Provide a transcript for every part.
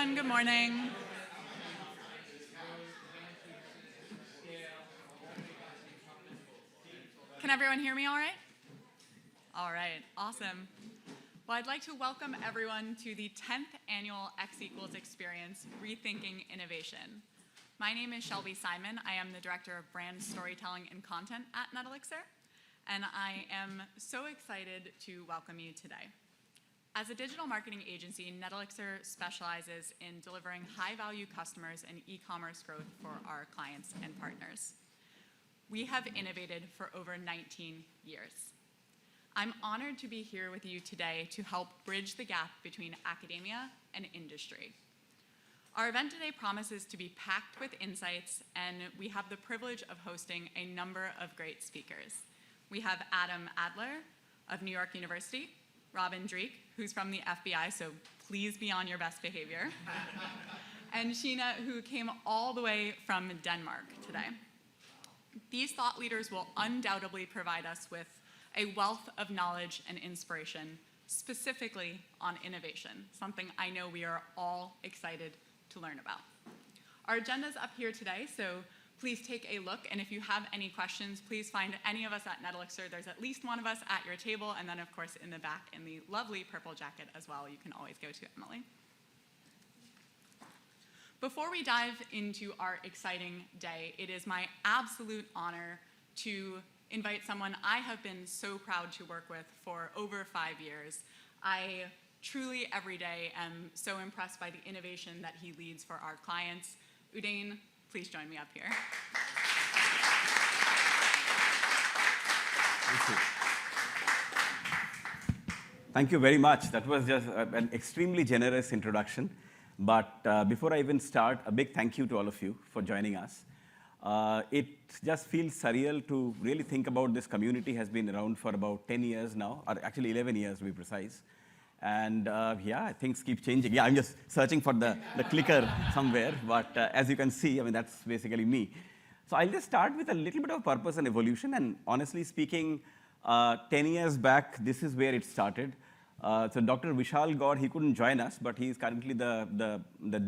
everyone. Good morning. Can everyone hear me all right? All right, awesome. Well, I'd like to welcome everyone to the 10th Annual X Equals Experience, Rethinking Innovation. My name is Shelby Simon. I am the Director of Brand Storytelling and Content at NetElixir, and I am so excited to welcome you today. As a digital marketing agency, NetElixir specializes in delivering high-value customers and e-commerce growth for our clients and partners. We have innovated for over 19 years. I'm honored to be here with you today to help bridge the gap between academia and industry. Our event today promises to be packed with insights, and we have the privilege of hosting a number of great speakers. We have Adam Adler of New York University, Robin Dreek, who's from the FBI, so please be on your best behavior, and Sheena, who came all the way from Denmark today. These thought leaders will undoubtedly provide us with a wealth of knowledge and inspiration, specifically on innovation, something I know we are all excited to learn about. Our agenda's up here today, so please take a look, and if you have any questions, please find any of us at NetElixir. There's at least one of us at your table, and then of course in the back in the lovely purple jacket as well, you can always go to Emily. Before we dive into our exciting day, it is my absolute honor to invite someone I have been so proud to work with for over 5 years. I truly every day am so impressed by the innovation that he leads for our clients. Udain, please join me up here. Thank you very much. That was just an extremely generous introduction. But before I even start, a big thank you to all of you for joining us. It just feels surreal to really think about this community has been around for about 10 years now, or actually 11 years to be precise. And yeah, things keep changing. Yeah, I'm just searching for the clicker somewhere, but as you can see, I mean, that's basically me. So I'll just start with a little bit of purpose and evolution, and honestly speaking, 10 years back, this is where it started. So Dr. Vishal Gaur, he couldn't join us, but he's currently the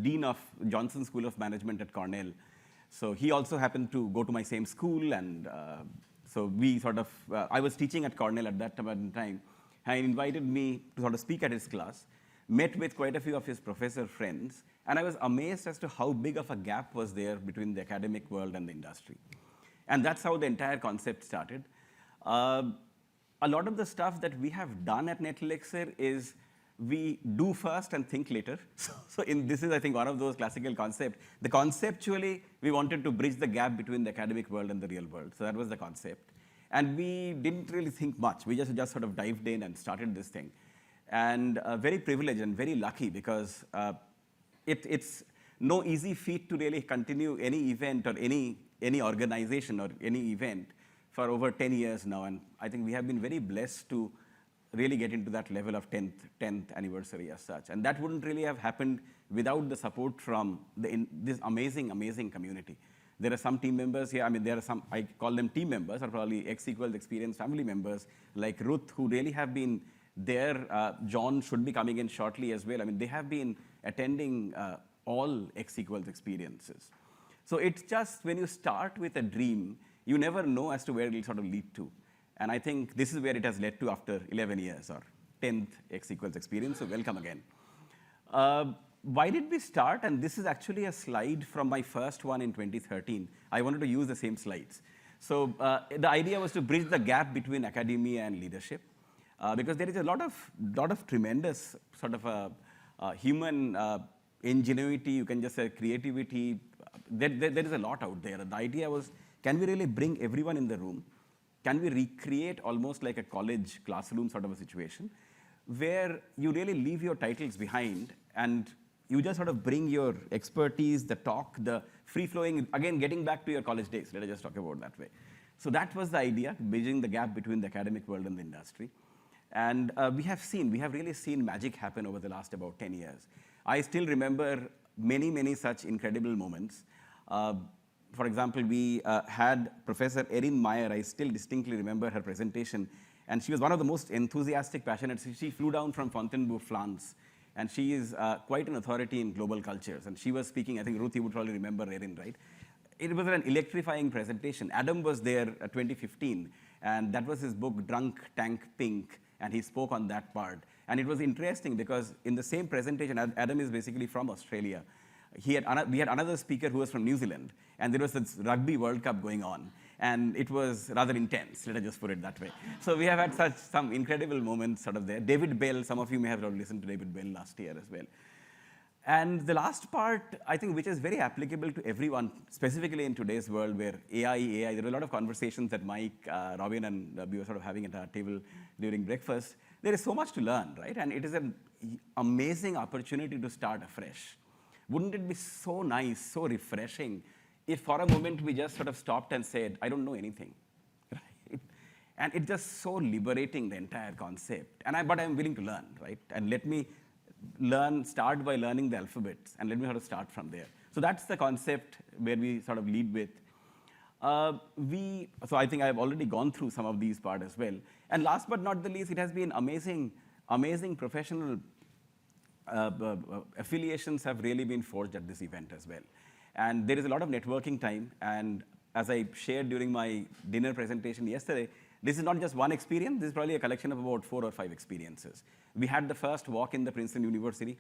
Dean of Johnson School of Management at Cornell. So he also happened to go to my same school, and so we sort of, I was teaching at Cornell at that time. He invited me to sort of speak at his class, met with quite a few of his professor friends, and I was amazed as to how big of a gap was there between the academic world and the industry. And that's how the entire concept started. A lot of the stuff that we have done at NetElixir is we do first and think later. So this is, I think, one of those classical concepts. Conceptually, we wanted to bridge the gap between the academic world and the real world. So that was the concept. And we didn't really think much. We just sort of dived in and started this thing. And very privileged and very lucky because it's no easy feat to really continue any event or any organization or any event for over 10 years now. And I think we have been very blessed to really get into that level of 10th anniversary as such. And that wouldn't really have happened without the support from this amazing, amazing community. There are some team members here. I mean, there are some, I call them team members, or probably X Equals Experience family members, like Ruth, who really have been there. John should be coming in shortly as well. I mean, they have been attending all X Equals Experiences. So it's just when you start with a dream, you never know as to where it will sort of lead to. And I think this is where it has led to after 11 years, or 10th X Equals Experience, so welcome again. Why did we start? And this is actually a slide from my first one in 2013. I wanted to use the same slides. So the idea was to bridge the gap between academia and leadership, because there is a lot of tremendous sort of human ingenuity, you can just say creativity. There is a lot out there. The idea was, can we really bring everyone in the room? Can we recreate almost like a college classroom sort of a situation where you really leave your titles behind and you just sort of bring your expertise, the talk, the free-flowing, again, getting back to your college days. Let us just talk about that way. So that was the idea, bridging the gap between the academic world and the industry. And we have really seen magic happen over the last about 10 years. I still remember many, many such incredible moments. For example, we had Professor Erin Meyer. I still distinctly remember her presentation. And she was one of the most enthusiastic, passionate. She flew down from Fontainebleau, France, and she is quite an authority in global cultures. And she was speaking, I think Ruth, you would probably remember Erin, right? It was an electrifying presentation. Adam was there 2015, and that was his book, Drunk Tank Pink, and he spoke on that part. And it was interesting because in the same presentation, Adam is basically from Australia. We had another speaker who was from New Zealand, and there was this Rugby World Cup going on, and it was rather intense, let us just put it that way. So we have had some incredible moments sort of there. David Bell, some of you may have listened to David Bell last year as well. And the last part, I think, which is very applicable to everyone, specifically in today's world where AI, there were a lot of conversations that Mike, Robin, and we were sort of having at our table during breakfast. There is so much to learn, right? And it is an amazing opportunity to start afresh. Wouldn't it be so nice, so refreshing, if for a moment we just sort of stopped and said, I don't know anything, right? And it's just so liberating, the entire concept. But I'm willing to learn, right? And let me start by learning the alphabets, and let me sort of start from there. So that's the concept where we sort of lead with. So I think I've already gone through some of these parts as well. And last but not the least, it has been amazing professional affiliations have really been forged at this event as well. And there is a lot of networking time. And as I shared during my dinner presentation yesterday, this is not just one experience. This is probably a collection of about 4 or 5 experiences. We had the first walk in the Princeton University.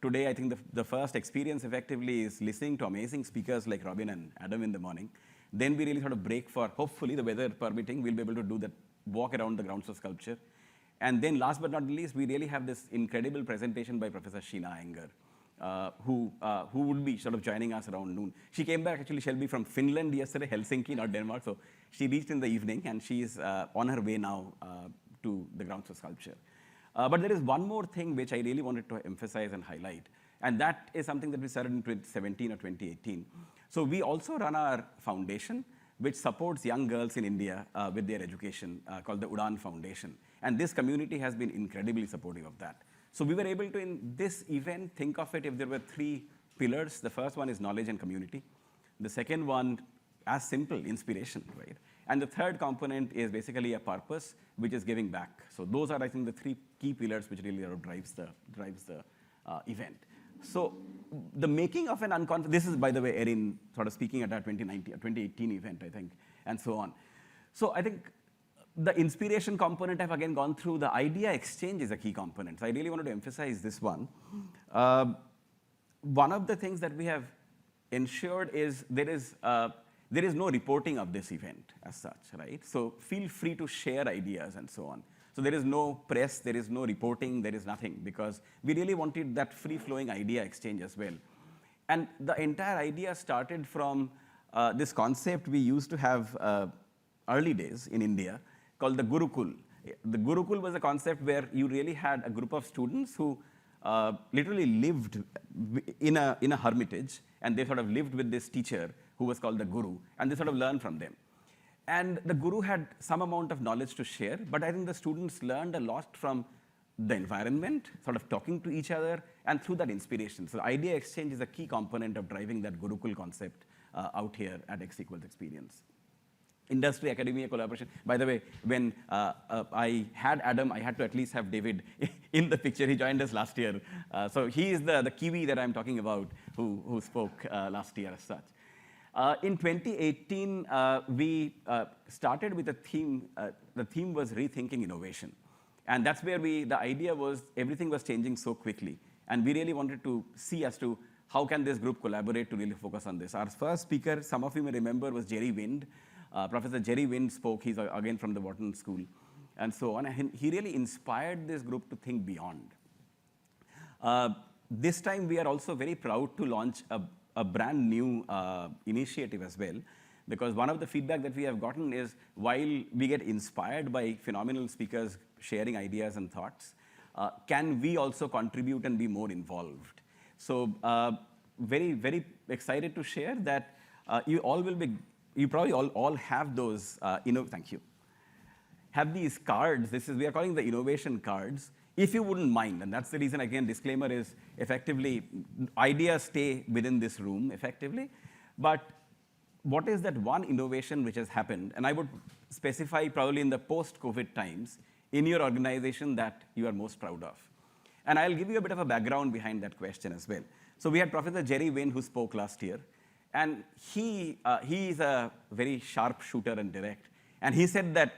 Today, I think the first experience effectively is listening to amazing speakers like Robin and Adam in the morning. Then we really sort of break for, hopefully, the weather permitting, we'll be able to do that walk around the grounds of sculpture. And then last but not least, we really have this incredible presentation by Professor Sheena Iyengar, who would be sort of joining us around noon. She came back, actually, Shelby, from Finland yesterday, Helsinki, not Denmark. So she reached in the evening, and she is on her way now to the grounds of sculpture. But there is one more thing which I really wanted to emphasize and highlight, and that is something that we started in 2017 or 2018. So we also run our foundation, which supports young girls in India with their education, called the Udaan Foundation. And this community has been incredibly supportive of that. So we were able to, in this event, think of it if there were 3 pillars. The first one is knowledge and community. The second one, as simple, inspiration, right? And the third component is basically a purpose, which is giving back. So those are, I think, the 3 key pillars which really drives the event. So the making of an unconscious, this is, by the way, Erin sort of speaking at our 2018 event, I think, and so on. So I think the inspiration component I've again gone through. The idea exchange is a key component. So I really wanted to emphasize this one. One of the things that we have ensured is there is no reporting of this event as such, right? So feel free to share ideas and so on. So there is no press, there is no reporting, there is nothing, because we really wanted that free-flowing idea exchange as well. And the entire idea started from this concept we used to have early days in India called the Gurukul. The Gurukul was a concept where you really had a group of students who literally lived in a hermitage, and they sort of lived with this teacher who was called the Guru, and they sort of learned from them. And the Guru had some amount of knowledge to share, but I think the students learned a lot from the environment, sort of talking to each other, and through that inspiration. So the idea exchange is a key component of driving that Gurukul concept out here at X equals experience. Industry, academia, collaboration. By the way, when I had Adam, I had to at least have David in the picture. He joined us last year. So he is the Kiwi that I'm talking about who spoke last year as such. In 2018, we started with a theme. The theme was rethinking innovation. And that's where the idea was everything was changing so quickly. And we really wanted to see as to how can this group collaborate to really focus on this. Our first speaker, some of you may remember, was Jerry Wind. Professor Jerry Wind spoke. He's again from the Wharton School and so on. And he really inspired this group to think beyond. This time, we are also very proud to launch a brand new initiative as well, because one of the feedback that we have gotten is while we get inspired by phenomenal speakers sharing ideas and thoughts, can we also contribute and be more involved? So very, very excited to share that you probably all have those, thank you, have these cards. We are calling the innovation cards. If you wouldn't mind, and that's the reason, again, disclaimer is effectively, ideas stay within this room, effectively. But what is that one innovation which has happened, and I would specify probably in the post-COVID times, in your organization that you are most proud of? And I'll give you a bit of a background behind that question as well. So we had Professor Jerry Wynn who spoke last year. And he is a very sharp shooter and direct. And he said that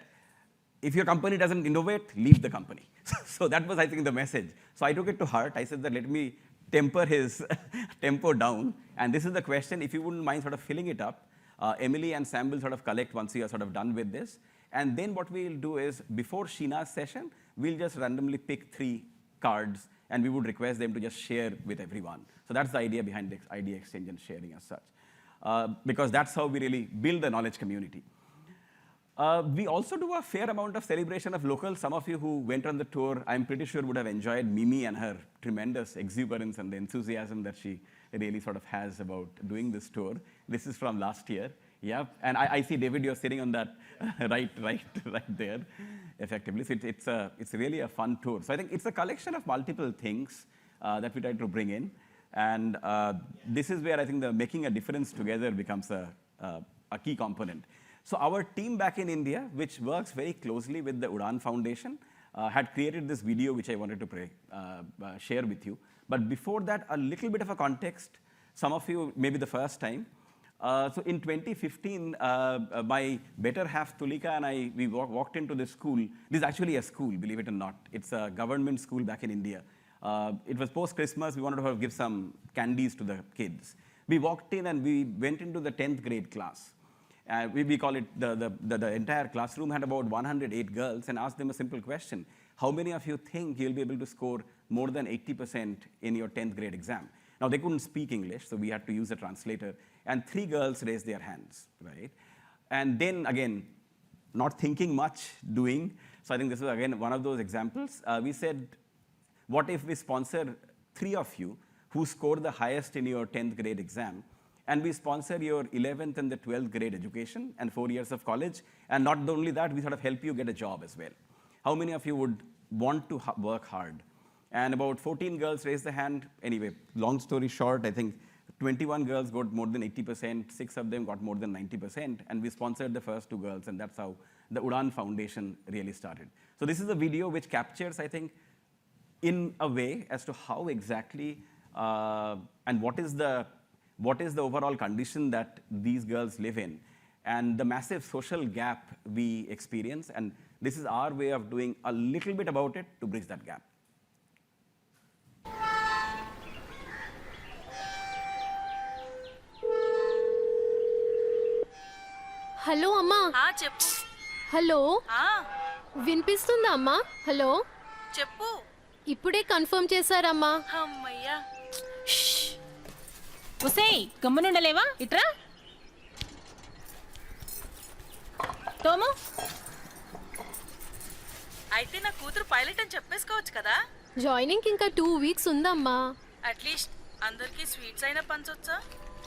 if your company doesn't innovate, leave the company. So that was, I think, the message. So I took it to heart. I said that let me temper his tempo down. And this is the question. If you wouldn't mind sort of filling it up, Emily and Sam will sort of collect once we are sort of done with this. And then what we'll do is, before Sheena's session, we'll just randomly pick 3 cards, and we would request them to just share with everyone. So that's the idea behind the idea exchange and sharing as such. Because that's how we really build the knowledge community. We also do a fair amount of celebration of locals. Some of you who went on the tour, I'm pretty sure would have enjoyed Mimi and her tremendous exuberance and the enthusiasm that she really sort of has about doing this tour. This is from last year. Yeah, and I see, David, you're sitting on that right there, effectively. So it's really a fun tour. So I think it's a collection of multiple things that we try to bring in. And this is where I think the making a difference together becomes a key component. So our team back in India, which works very closely with the Udaan Foundation, had created this video which I wanted to share with you. But before that, a little bit of a context. Some of you, maybe the first time. So in 2015, my better half, Tulika, and we walked into this school. This is actually a school, believe it or not. It's a government school back in India. It was post-Christmas. We wanted to give some candies to the kids. We walked in and we went into the 10th grade class. We call it, the entire classroom had about 108 girls, and asked them a simple question. How many of you think you'll be able to score more than 80% in your 10th grade exam? Now, they couldn't speak English, so we had to use a translator. And 3 girls raised their hands, right? And then, again, not thinking much, doing. So I think this is, again, one of those examples. We said, what if we sponsor 3 of you who score the highest in your 10th grade exam, and we sponsor your 11th and the 12th grade education and 4 years of college, and not only that, we sort of help you get a job as well. How many of you would want to work hard? And about 14 girls raised their hand. Anyway, long story short, I think 21 girls got more than 80%, 6 of them got more than 90%, and we sponsored the first 2 girls, and that's how the Udaan Foundation really started. So this is a video which captures, I think, in a way as to how exactly and what is the overall condition that these girls live in, and the massive social gap we experience, and this is our way of doing a little bit about it to bridge that gap. Hello అమ్మా. చెప్పు. Hello, వినిపిస్తుందా అమ్మా? Hello, చెప్పు. ఇప్పుడే confirm చేశారమ్మా. అమ్మయ్యా. ఒసేయ్, గమ్మునుండలేవా? ఇట్రా. తోము. అయితే నా కూతురు పైలట్ అని చెప్పేసుకోవచ్చు కదా. జాయినింగ్ ఇంకా 2 వీక్స్ ఉందమ్మా. అట్లీస్ట్ అందరికి స్వీట్స్ అయినా పంచొచ్చా?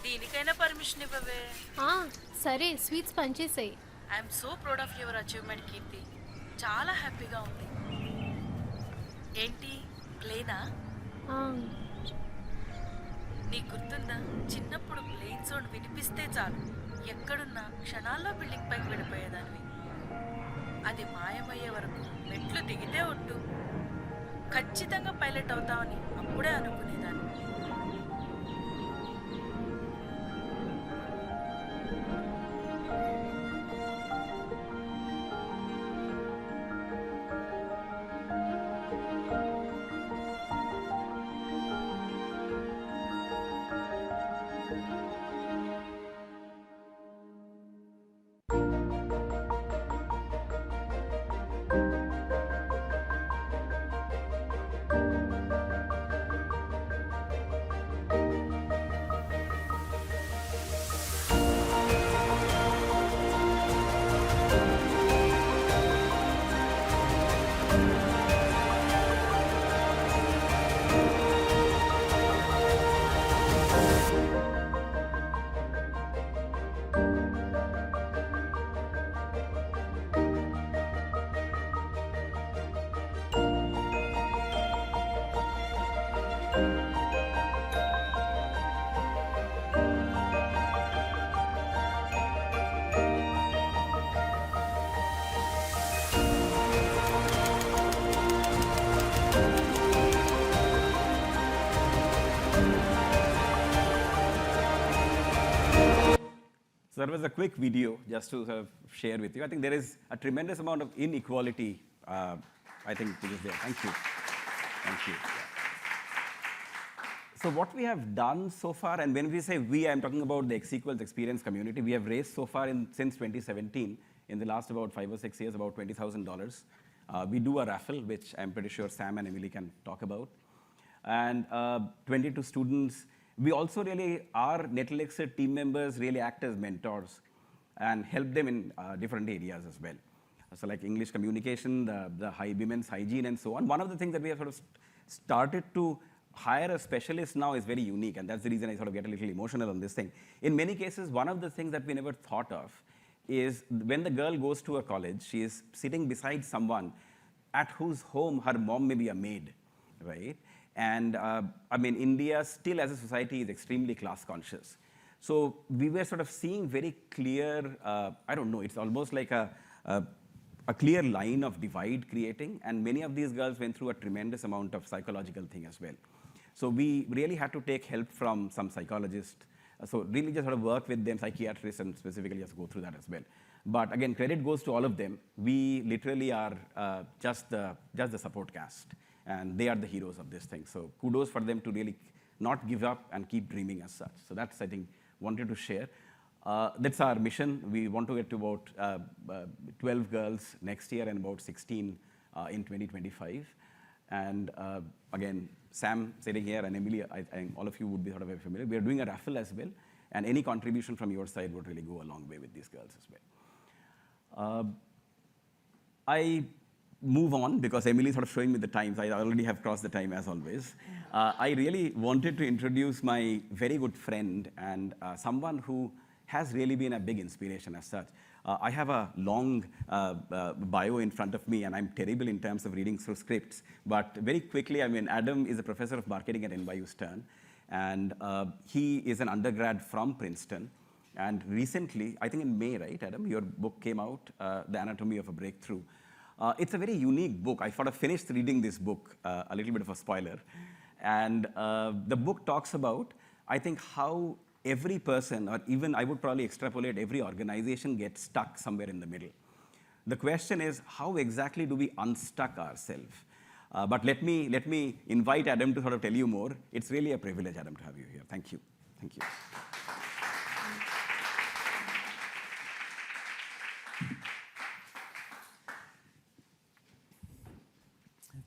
దీనికైనా పర్మిషన్ ఇవ్వవే. సరే, స్వీట్స్ పంచేసాయి. I'm so proud of your achievement, Keerthi. చాలా హ్యాపీగా ఉంది. ఏంటి ప్లేనా? నీకు గుర్తుందా, చిన్నప్పుడు ప్లేన్ సౌండ్ వినిపిస్తే చాలు ఎక్కడున్నా క్షణాల్లో బిల్డింగ్ పైకి వెళ్ళిపోయేదాన్ని. అది మాయమయ్యే వరకు మెట్లు దిగితే ఒట్టు ఖచ్చితంగా పైలట్ అవుతామని అప్పుడే అనుకునేదాన్ని. that was a quick video just to sort of share with you. I think there is a tremendous amount of inequality, I think, which is there. Thank you. Thank you. So what we have done so far, and when we say we, I'm talking about the X equals experience community, we have raised so far since 2017, in the last about 5 or 6 years, about $20,000. We do a raffle, which I'm pretty sure Sam and Emily can talk about. And 22 students. We also really, our NetElixir team members really act as mentors and help them in different areas as well. So like English communication, the women's hygiene and so on. One of the things that we have sort of started to hire a specialist now is very unique, and that's the reason I sort of get a little emotional on this thing. In many cases, one of the things that we never thought of is when the girl goes to a college, she is sitting beside someone at whose home her mom may be a maid, right? And I mean, India still as a society is extremely class conscious. So we were sort of seeing very clear, I don't know, it's almost like a clear line of divide creating, and many of these girls went through a tremendous amount of psychological thing as well. So we really had to take help from some psychologists. So really just sort of work with them, psychiatrists, and specifically just go through that as well. But again, credit goes to all of them. We literally are just the support cast, and they are the heroes of this thing. So kudos for them to really not give up and keep dreaming as such. So that's, I think, wanted to share. That's our mission. We want to get to about 12 girls next year and about 16 in 2025. And again, Sam sitting here and Emily, I think all of you would be sort of very familiar. We are doing a raffle as well, and any contribution from your side would really go a long way with these girls as well. I move on because Emily is sort of showing me the times. I already have crossed the time as always. I really wanted to introduce my very good friend and someone who has really been a big inspiration as such. I have a long bio in front of me, and I'm terrible in terms of reading through scripts. But very quickly, I mean, Adam is a professor of marketing at NYU Stern, and he is an undergrad from Princeton. And recently, I think in May, right, Adam, your book came out, The Anatomy of a Breakthrough. It's a very unique book. I sort of finished reading this book, a little bit of a spoiler. And the book talks about, I think, how every person, or even I would probably extrapolate, every organization gets stuck somewhere in the middle. The question is, how exactly do we unstuck ourselves? But let me invite Adam to sort of tell you more. It's really a privilege, Adam, to have you here. Thank you. Thank you.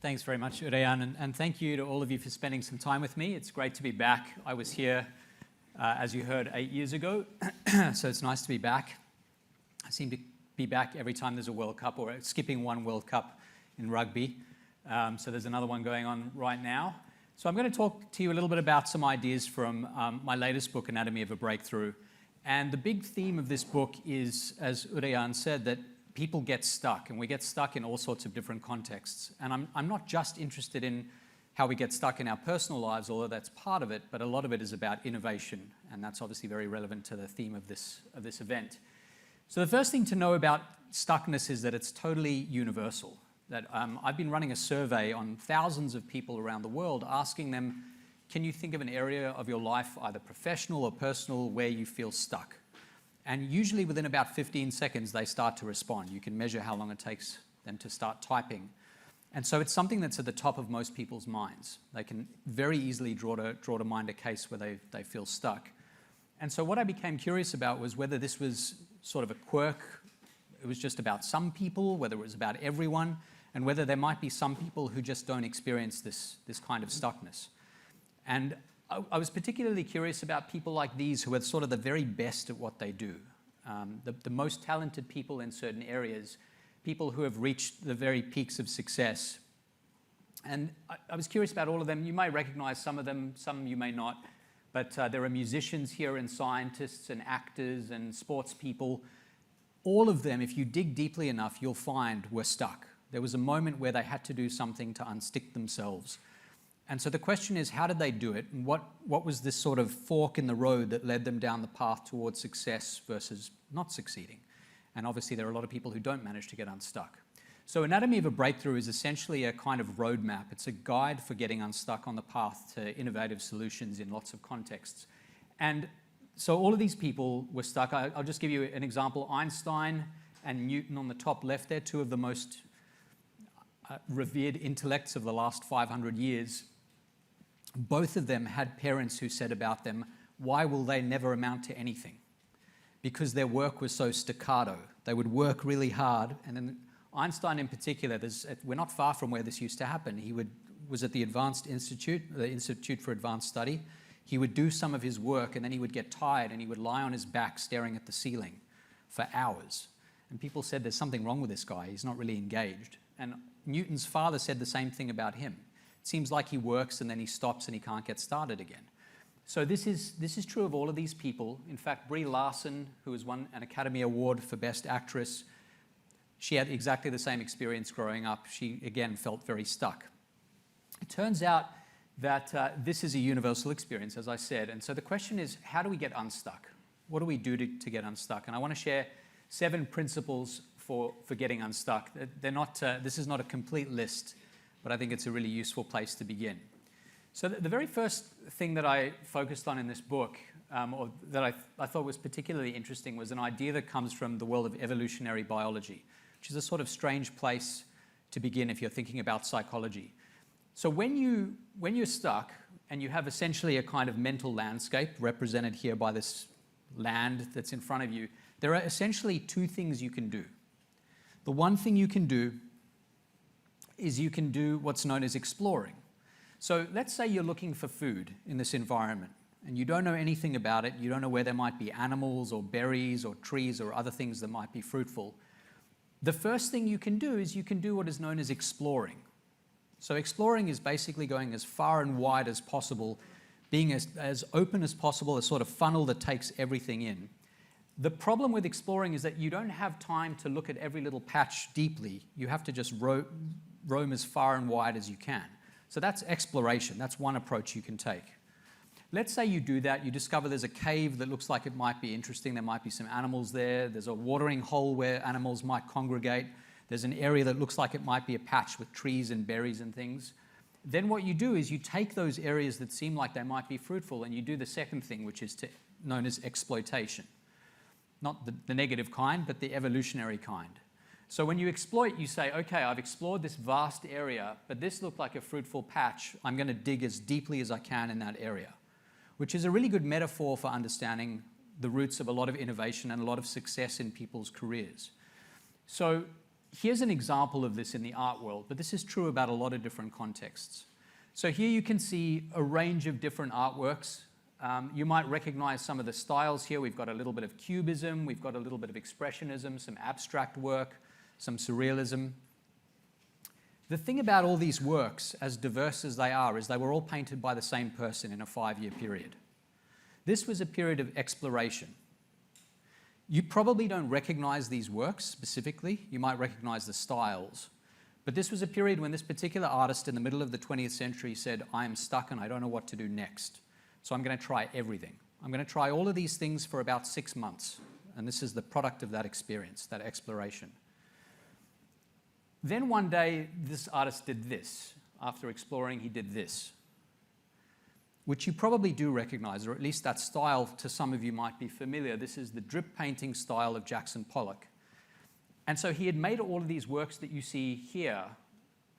Thanks very much, Udayan, and thank you to all of you for spending some time with me. It's great to be back. I was here, as you heard, 8 years ago, so it's nice to be back. I seem to be back every time there's a World Cup, or skipping one World Cup in rugby. So there's another one going on right now. So I'm going to talk to you a little bit about some ideas from my latest book, Anatomy of a Breakthrough. And the big theme of this book is, as Udayan said, that people get stuck, and we get stuck in all sorts of different contexts. And I'm not just interested in how we get stuck in our personal lives, although that's part of it, but a lot of it is about innovation, and that's obviously very relevant to the theme of this event. So the first thing to know about stuckness is that it's totally universal. That I've been running a survey on thousands of people around the world, asking them, can you think of an area of your life, either professional or personal, where you feel stuck? And usually within about 15 seconds, they start to respond. You can measure how long it takes them to start typing. And so it's something that's at the top of most people's minds. They can very easily draw to mind a case where they feel stuck. And so what I became curious about was whether this was sort of a quirk, it was just about some people, whether it was about everyone, and whether there might be some people who just don't experience this kind of stuckness. And I was particularly curious about people like these who are sort of the very best at what they do, the most talented people in certain areas, people who have reached the very peaks of success. And I was curious about all of them. You may recognize some of them, some you may not, but there are musicians here and scientists and actors and sports people. All of them, if you dig deeply enough, you'll find were stuck. There was a moment where they had to do something to unstick themselves. And so the question is, how did they do it? And what was this sort of fork in the road that led them down the path towards success versus not succeeding? And obviously there are a lot of people who don't manage to get unstuck. So Anatomy of a Breakthrough is essentially a kind of roadmap. It's a guide for getting unstuck on the path to innovative solutions in lots of contexts. And So all of these people were stuck. I'll just give you an example. Einstein and Newton on the top left there, two of the most revered intellects of the last 500 years. Both of them had parents who said about them, why will they never amount to anything? Because their work was so staccato. They would work really hard. And then Einstein in particular, we're not far from where this used to happen. He was at the Advanced Institute, the Institute for Advanced Study. He would do some of his work and then he would get tired and he would lie on his back staring at the ceiling for hours. And people said, there's something wrong with this guy. He's not really engaged. And Newton's father said the same thing about him. It seems like he works and then he stops and he can't get started again. So this is true of all of these people. In fact, Brie Larson, who has won an Academy Award for Best Actress, she had exactly the same experience growing up. She, again, felt very stuck. It turns out that this is a universal experience, as I said. And so the question is, how do we get unstuck? What do we do to get unstuck? And I want to share 7 principles for getting unstuck. This is not a complete list, but I think it's a really useful place to begin. So the very first thing that I focused on in this book, or that I thought was particularly interesting, was an idea that comes from the world of evolutionary biology, which is a sort of strange place to begin if you're thinking about psychology. So when you're stuck and you have essentially a kind of mental landscape represented here by this land that's in front of you, there are essentially 2 things you can do. The one thing you can do is you can do what's known as exploring. So let's say you're looking for food in this environment and you don't know anything about it. You don't know where there might be animals or berries or trees or other things that might be fruitful. The first thing you can do is you can do what is known as exploring. So exploring is basically going as far and wide as possible, being as open as possible, a sort of funnel that takes everything in. The problem with exploring is that you don't have time to look at every little patch deeply. You have to just roam as far and wide as you can. So that's exploration. That's one approach you can take. Let's say you do that. You discover there's a cave that looks like it might be interesting. There might be some animals there. There's a watering hole where animals might congregate. There's an area that looks like it might be a patch with trees and berries and things. Then what you do is you take those areas that seem like they might be fruitful and you do the second thing, which is known as exploitation. Not the negative kind, but the evolutionary kind. So when you exploit, you say, okay, I've explored this vast area, but this looked like a fruitful patch. I'm going to dig as deeply as I can in that area, which is a really good metaphor for understanding the roots of a lot of innovation and a lot of success in people's careers. So here's an example of this in the art world, but this is true about a lot of different contexts. So here you can see a range of different artworks. You might recognize some of the styles here. We've got a little bit of cubism, we've got a little bit of expressionism, some abstract work, some surrealism. The thing about all these works, as diverse as they are, is they were all painted by the same person in a 5-year period. This was a period of exploration. You probably don't recognize these works specifically. You might recognize the styles. But this was a period when this particular artist in the middle of the 20th century said, I am stuck and I don't know what to do next. So I'm going to try everything. I'm going to try all of these things for about 6 months. And this is the product of that experience, that exploration. Then one day, this artist did this. After exploring, he did this, which you probably do recognize, or at least that style to some of you might be familiar. This is the drip painting style of Jackson Pollock. And so he had made all of these works that you see here,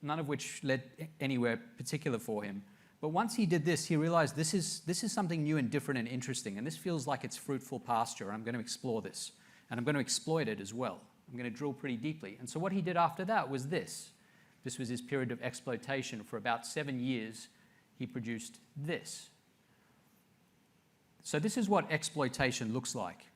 none of which led anywhere particular for him. But once he did this, he realized this is something new and different and interesting, and this feels like it's fruitful pasture, and I'm going to explore this, and I'm going to exploit it as well. I'm going to drill pretty deeply. And so what he did after that was this. This was his period of exploitation. For about 7 years, he produced this. So this is what exploitation looks like.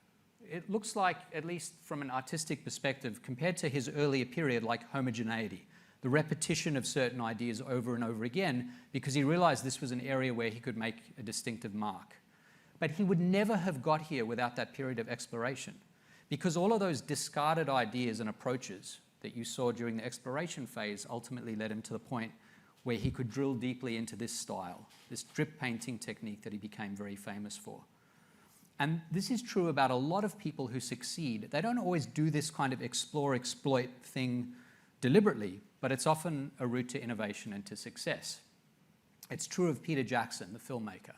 It looks like, at least from an artistic perspective, compared to his earlier period, like homogeneity, the repetition of certain ideas over and over again, because he realized this was an area where he could make a distinctive mark. But he would never have got here without that period of exploration, because all of those discarded ideas and approaches that you saw during the exploration phase ultimately led him to the point where he could drill deeply into this style, this drip painting technique that he became very famous for. And this is true about a lot of people who succeed. They don't always do this kind of explore, exploit thing deliberately, but it's often a route to innovation and to success. It's true of Peter Jackson, the filmmaker.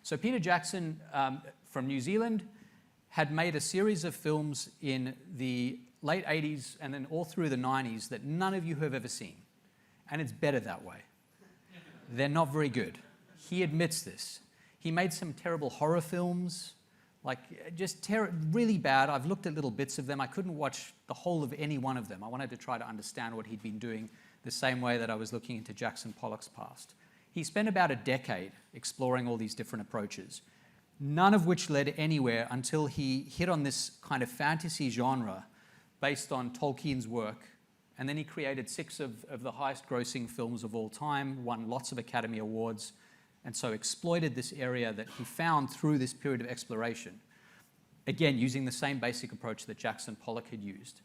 So Peter Jackson from New Zealand had made a series of films in the late 80s and then all through the 90s that none of you have ever seen. And it's better that way. They're not very good. He admits this. He made some terrible horror films, like just really bad. I've looked at little bits of them. I couldn't watch the whole of any one of them. I wanted to try to understand what he'd been doing the same way that I was looking into Jackson Pollock's past. He spent about a decade exploring all these different approaches, none of which led anywhere until he hit on this kind of fantasy genre based on Tolkien's work. And then he created 6 of the highest grossing films of all time, won lots of Academy Awards, and so exploited this area that he found through this period of exploration. Again, using the same basic approach that Jackson Pollock had used.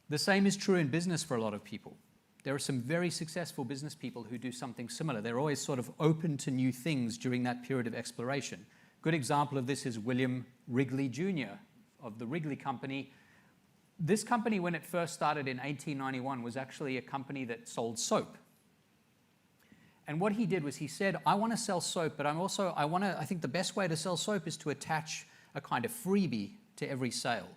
The same is true in business for a lot of people. There are some very successful business people who do something similar. They're always sort of open to new things during that period of exploration. Good example of this is William Wrigley Jr. of the Wrigley Company. This company, when it first started in 1891, was actually a company that sold soap. And what he did was he said, I want to sell soap, but I think the best way to sell soap is to attach a kind of freebie to every sale.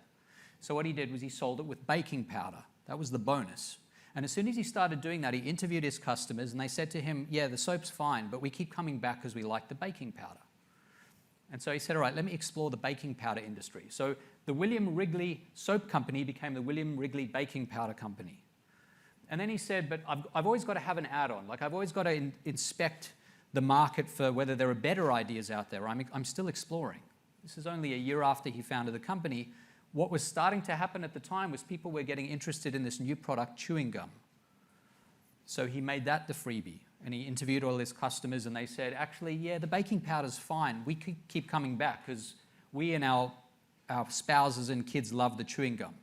So what he did was he sold it with baking powder. That was the bonus. And as soon as he started doing that, he interviewed his customers and they said to him, yeah, the soap's fine, but we keep coming back because we like the baking powder. And so he said, all right, let me explore the baking powder industry. So the William Wrigley Soap Company became the William Wrigley Baking Powder Company. And then he said, but I've always got to have an add-on. Like I've always got to inspect the market for whether there are better ideas out there. I'm still exploring. This is only a year after he founded the company. What was starting to happen at the time was people were getting interested in this new product, chewing gum. So he made that the freebie. And he interviewed all his customers and they said, actually, yeah, the baking powder's fine. We could keep coming back because we and our spouses and kids love the chewing gum.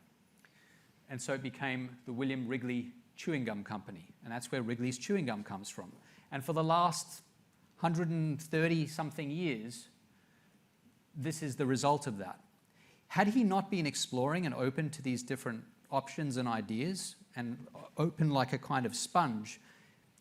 And so it became the William Wrigley Chewing Gum Company. And that's where Wrigley's chewing gum comes from. And for the last 130-something years, this is the result of that. Had he not been exploring and open to these different options and ideas and open like a kind of sponge,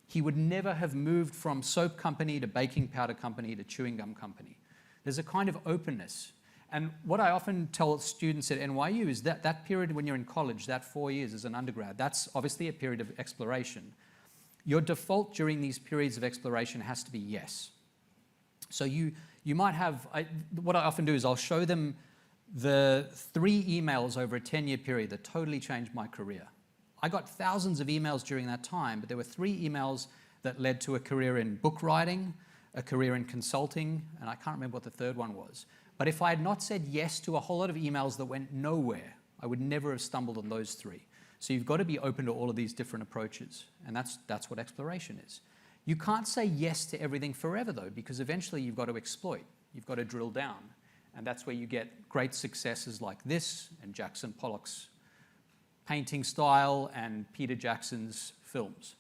he would never have moved from soap company to baking powder company to chewing gum company. There's a kind of openness. And what I often tell students at NYU is that that period when you're in college, that 4 years as an undergrad, that's obviously a period of exploration. Your default during these periods of exploration has to be yes. So you might have, what I often do is I'll show them the 3 emails over a 10-year period that totally changed my career. I got thousands of emails during that time, but there were 3 emails that led to a career in book writing, a career in consulting, and I can't remember what the 3rd one was. But if I had not said yes to a whole lot of emails that went nowhere, I would never have stumbled on those 3. So you've got to be open to all of these different approaches, and that's what exploration is. You can't say yes to everything forever, though, because eventually you've got to exploit. You've got to drill down. And that's where you get great successes like this, and Jackson Pollock's painting style, and Peter Jackson's films.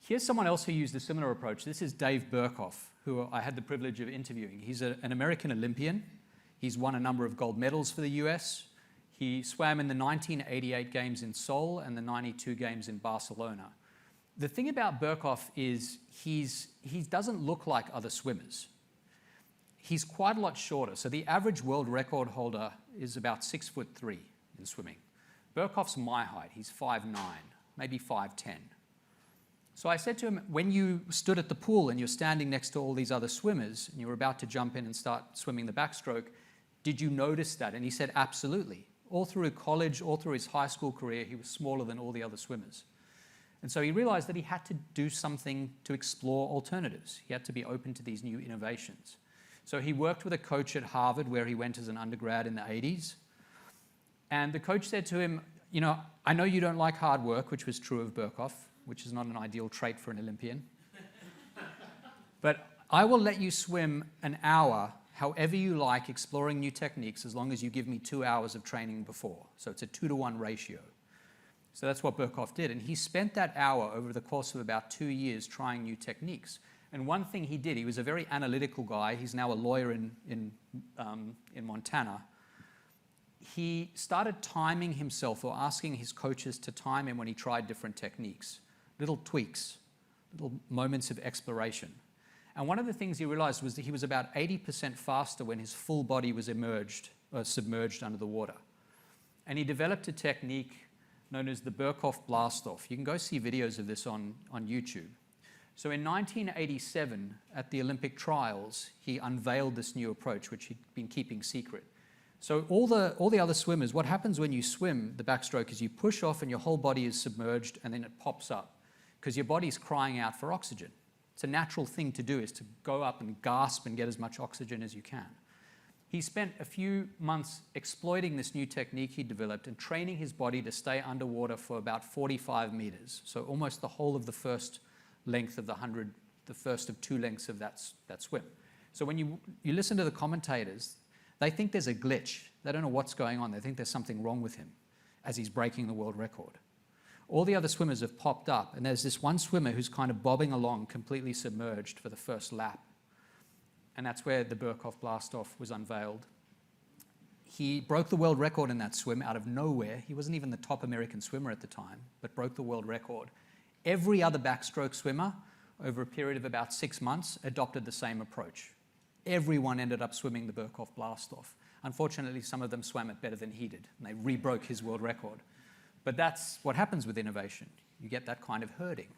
Here's someone else who used a similar approach. This is Dave Burkhoff, who I had the privilege of interviewing. He's an American Olympian. He's won a number of gold medals for the US. He swam in the 1988 Games in Seoul and the 92 Games in Barcelona. The thing about Burkhoff is he doesn't look like other swimmers. He's quite a lot shorter. So the average world record holder is about 6'3" in swimming. Burkhoff's my height. He's 5'9", maybe 5'10". So I said to him, when you stood at the pool and you're standing next to all these other swimmers and you were about to jump in and start swimming the backstroke, did you notice that? And he said, absolutely. All through college, all through his high school career, he was smaller than all the other swimmers. And so he realized that he had to do something to explore alternatives. He had to be open to these new innovations. So he worked with a coach at Harvard where he went as an undergrad in the 80s. And the coach said to him, you know, I know you don't like hard work, which was true of Burkhoff, which is not an ideal trait for an Olympian. But I will let you swim an hour however you like, exploring new techniques, as long as you give me 2 hours of training before. So it's a 2-to-1 ratio. So that's what Burkhoff did. And he spent that hour over the course of about 2 years trying new techniques. And one thing he did, he was a very analytical guy. He's now a lawyer in Montana. He started timing himself, or asking his coaches to time him when he tried different techniques. Little tweaks, little moments of exploration. And one of the things he realized was that he was about 80% faster when his full body was submerged under the water. And he developed a technique known as the Birkhoff blast-off. You can go see videos of this on YouTube. So in 1987, at the Olympic trials, he unveiled this new approach, which he'd been keeping secret. So all the other swimmers, what happens when you swim the backstroke is you push off and your whole body is submerged and then it pops up because your body's crying out for oxygen. It's a natural thing to do, is to go up and gasp and get as much oxygen as you can. He spent a few months exploiting this new technique he developed and training his body to stay underwater for about 45 meters, so almost the whole of the first length of the first of 2 lengths of that swim. So when you listen to the commentators, they think there's a glitch. They don't know what's going on. They think there's something wrong with him as he's breaking the world record. All the other swimmers have popped up, and there's this one swimmer who's kind of bobbing along, completely submerged for the first lap. And that's where the Birkhoff blast-off was unveiled. He broke the world record in that swim out of nowhere. He wasn't even the top American swimmer at the time, but broke the world record. Every other backstroke swimmer, over a period of about 6 months, adopted the same approach. Everyone ended up swimming the Birkhoff blast-off. Unfortunately, some of them swam it better than he did, and they re-broke his world record. But that's what happens with innovation. You get that kind of herding.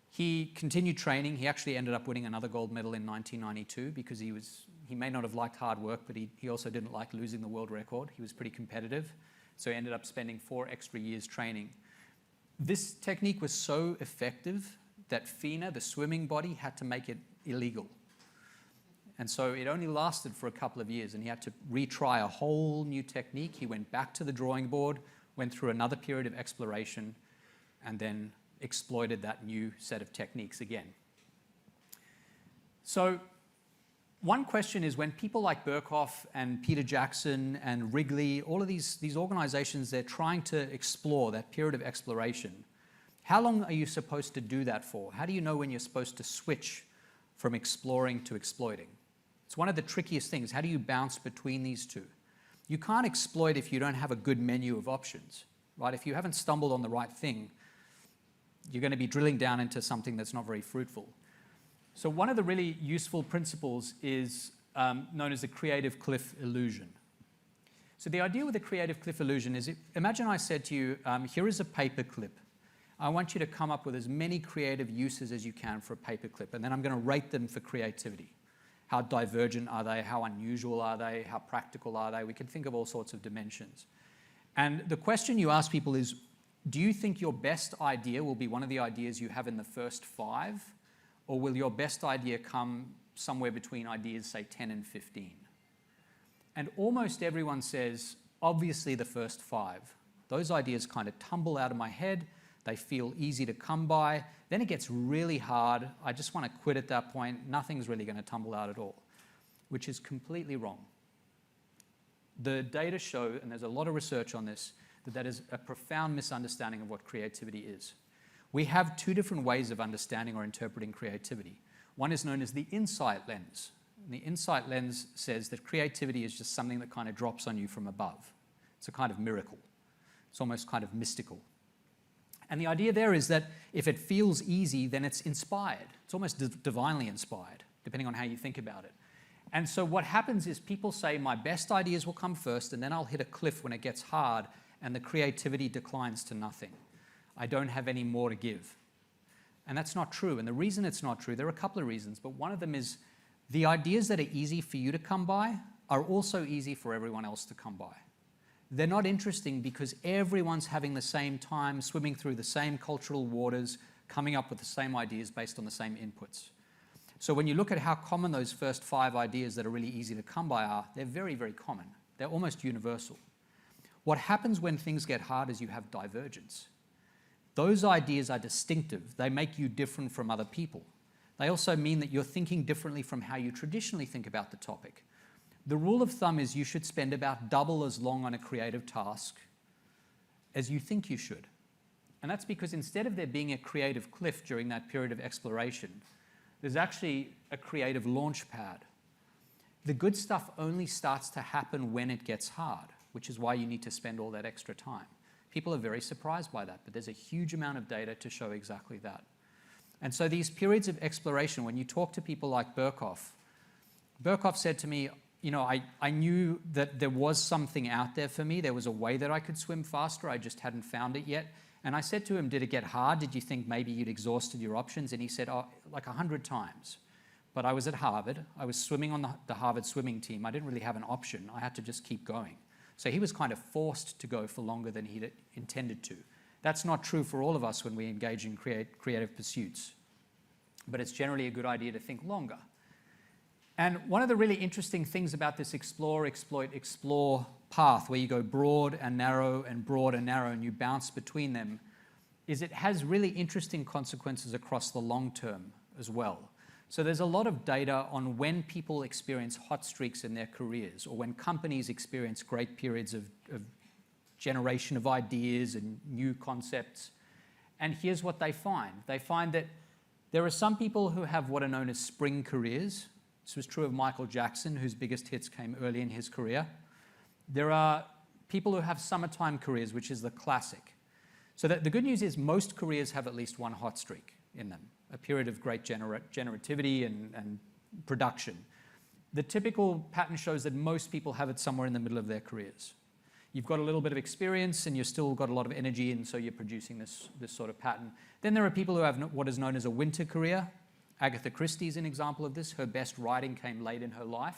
He continued training. He actually ended up winning another gold medal in 1992 because he may not have liked hard work, but he also didn't like losing the world record. He was pretty competitive, so he ended up spending 4 extra years training. This technique was so effective that FINA, the swimming body, had to make it illegal. And so it only lasted for a couple of years, and he had to retry a whole new technique. He went back to the drawing board, went through another period of exploration, and then exploited that new set of techniques again. So one question is, when people like Birkhoff and Peter Jackson and Wrigley, all of these organizations, they're trying to explore that period of exploration, how long are you supposed to do that for? How do you know when you're supposed to switch from exploring to exploiting? It's one of the trickiest things. How do you bounce between these two? You can't exploit if you don't have a good menu of options, right? If you haven't stumbled on the right thing, you're going to be drilling down into something that's not very fruitful. So one of the really useful principles is known as the creative cliff illusion. So the idea with the creative cliff illusion is, imagine I said to you, here is a paper clip. I want you to come up with as many creative uses as you can for a paper clip, and then I'm going to rate them for creativity. How divergent are they? How unusual are they? How practical are they? We can think of all sorts of dimensions. And the question you ask people is, do you think your best idea will be one of the ideas you have in the first 5? Or will your best idea come somewhere between ideas, say, 10 and 15? And almost everyone says, obviously the first 5. Those ideas kind of tumble out of my head. They feel easy to come by. Then it gets really hard. I just want to quit at that point. Nothing's really going to tumble out at all, which is completely wrong. The data show, and there's a lot of research on this, that is a profound misunderstanding of what creativity is. We have 2 different ways of understanding or interpreting creativity. One is known as the insight lens. And the insight lens says that creativity is just something that kind of drops on you from above. It's a kind of miracle. It's almost kind of mystical. And the idea there is that if it feels easy, then it's inspired. It's almost divinely inspired, depending on how you think about it. And so what happens is people say, my best ideas will come first, and then I'll hit a cliff when it gets hard, and the creativity declines to nothing. I don't have any more to give. And that's not true. And the reason it's not true, there are a couple of reasons, but one of them is the ideas that are easy for you to come by are also easy for everyone else to come by. They're not interesting because everyone's having the same time, swimming through the same cultural waters, coming up with the same ideas based on the same inputs. So when you look at how common those first 5 ideas that are really easy to come by are, they're very, very common. They're almost universal. What happens when things get hard is you have divergence. Those ideas are distinctive. They make you different from other people. They also mean that you're thinking differently from how you traditionally think about the topic. The rule of thumb is you should spend about double as long on a creative task as you think you should. And that's because instead of there being a creative cliff during that period of exploration, there's actually a creative launch pad. The good stuff only starts to happen when it gets hard, which is why you need to spend all that extra time. People are very surprised by that, but there's a huge amount of data to show exactly that. And so these periods of exploration, when you talk to people like Berkhoff said to me, you know, I knew that there was something out there for me. There was a way that I could swim faster. I just hadn't found it yet. And I said to him, did it get hard? Did you think maybe you'd exhausted your options? And he said, oh, like 100 times. But I was at Harvard. I was swimming on the Harvard swimming team. I didn't really have an option. I had to just keep going. So he was kind of forced to go for longer than he'd intended to. That's not true for all of us when we engage in creative pursuits. But it's generally a good idea to think longer. And one of the really interesting things about this explore, exploit, explore path, where you go broad and narrow and broad and narrow and you bounce between them, is it has really interesting consequences across the long term as well. So there's a lot of data on when people experience hot streaks in their careers, or when companies experience great periods of generation of ideas and new concepts. And here's what they find. They find that there are some people who have what are known as spring careers. This was true of Michael Jackson, whose biggest hits came early in his career. There are people who have summertime careers, which is the classic. So the good news is most careers have at least one hot streak in them, a period of great generativity and production. The typical pattern shows that most people have it somewhere in the middle of their careers. You've got a little bit of experience and you've still got a lot of energy, and so you're producing this sort of pattern. Then there are people who have what is known as a winter career. Agatha Christie is an example of this. Her best writing came late in her life.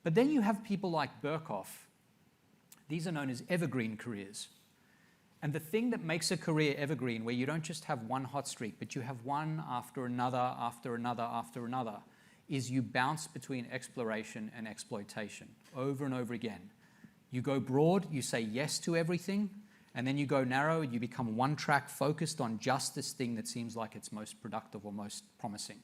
But then you have people like Berkhoff. These are known as evergreen careers. And the thing that makes a career evergreen, where you don't just have one hot streak, but you have one after another, after another, after another, is you bounce between exploration and exploitation over and over again. You go broad, you say yes to everything, and then you go narrow, you become one-track focused on just this thing that seems like it's most productive or most promising.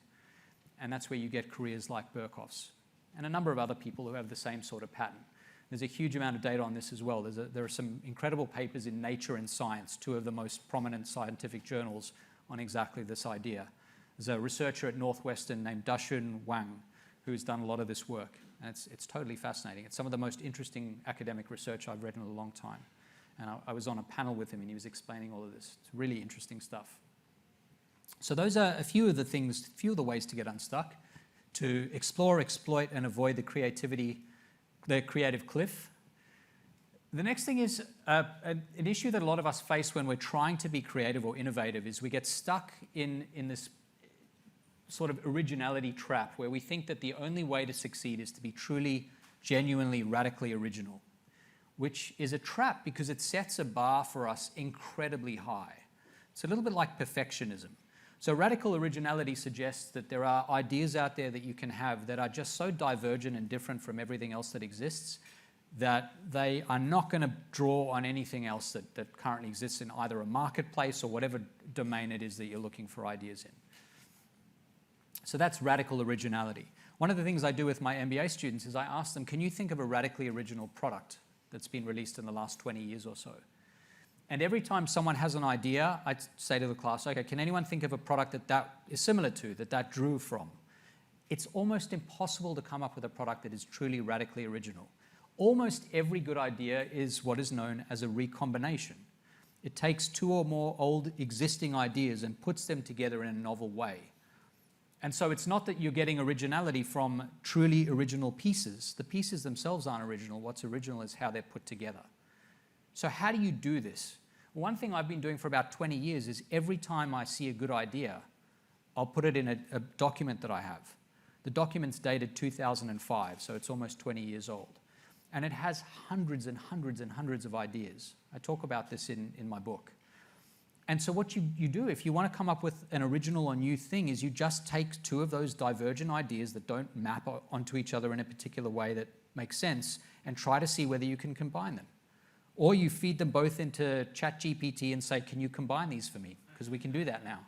And that's where you get careers like Berkhoff's, and a number of other people who have the same sort of pattern. There's a huge amount of data on this as well. There are some incredible papers in Nature and Science, two of the most prominent scientific journals, on exactly this idea. There's a researcher at Northwestern named Dashun Wang who's done a lot of this work. And it's totally fascinating. It's some of the most interesting academic research I've read in a long time. And I was on a panel with him and he was explaining all of this. It's really interesting stuff. So those are a few of the things, a few of the ways to get unstuck: to explore, exploit, and avoid the creative cliff. The next thing is an issue that a lot of us face when we're trying to be creative or innovative is we get stuck in this sort of originality trap where we think that the only way to succeed is to be truly, genuinely, radically original, which is a trap because it sets a bar for us incredibly high. It's a little bit like perfectionism. So radical originality suggests that there are ideas out there that you can have that are just so divergent and different from everything else that exists that they are not going to draw on anything else that currently exists in either a marketplace or whatever domain it is that you're looking for ideas in. So that's radical originality. One of the things I do with my MBA students is I ask them, can you think of a radically original product that's been released in the last 20 years or so? And every time someone has an idea, I say to the class, okay, can anyone think of a product that is similar to, that drew from? It's almost impossible to come up with a product that is truly radically original. Almost every good idea is what is known as a recombination. It takes two or more old existing ideas and puts them together in a novel way. And so it's not that you're getting originality from truly original pieces. The pieces themselves aren't original. What's original is how they're put together. So how do you do this? One thing I've been doing for about 20 years is every time I see a good idea, I'll put it in a document that I have. The document's dated 2005, so it's almost 20 years old. And it has hundreds and hundreds and hundreds of ideas. I talk about this in my book. And so what you do if you want to come up with an original or new thing is you just take two of those divergent ideas that don't map onto each other in a particular way that makes sense and try to see whether you can combine them. Or you feed them both into ChatGPT and say, can you combine these for me? Because we can do that now.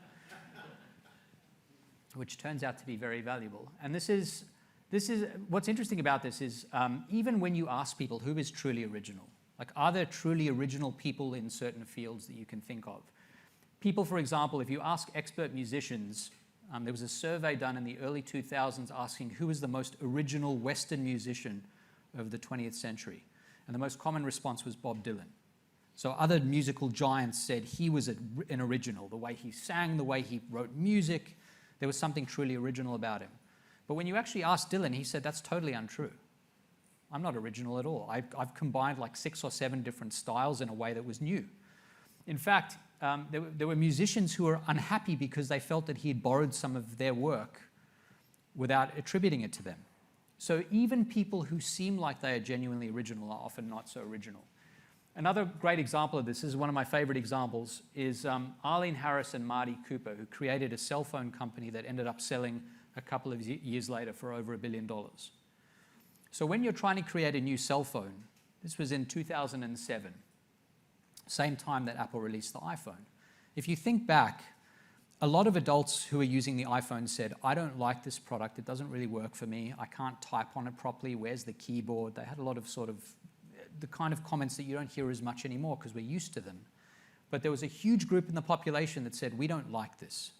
Which turns out to be very valuable. And this is what's interesting about this is even when you ask people who is truly original, like are there truly original people in certain fields that you can think of? People, for example, if you ask expert musicians, there was a survey done in the early 2000s asking who was the most original Western musician of the 20th century. And the most common response was Bob Dylan. So other musical giants said he was an original, the way he sang, the way he wrote music. There was something truly original about him. But when you actually asked Dylan, he said, that's totally untrue. I'm not original at all. I've combined like 6 or 7 different styles in a way that was new. In fact, there were musicians who were unhappy because they felt that he had borrowed some of their work without attributing it to them. So even people who seem like they are genuinely original are often not so original. Another great example of this is one of my favorite examples is Arlene Harris and Marty Cooper, who created a cell phone company that ended up selling a couple of years later for over $1 billion. So when you're trying to create a new cell phone, this was in 2007, same time that Apple released the iPhone. If you think back, a lot of adults who are using the iPhone said, I don't like this product, it doesn't really work for me, I can't type on it properly, where's the keyboard? They had a lot of sort of the kind of comments that you don't hear as much anymore because we're used to them. But there was a huge group in the population that said, we don't like this.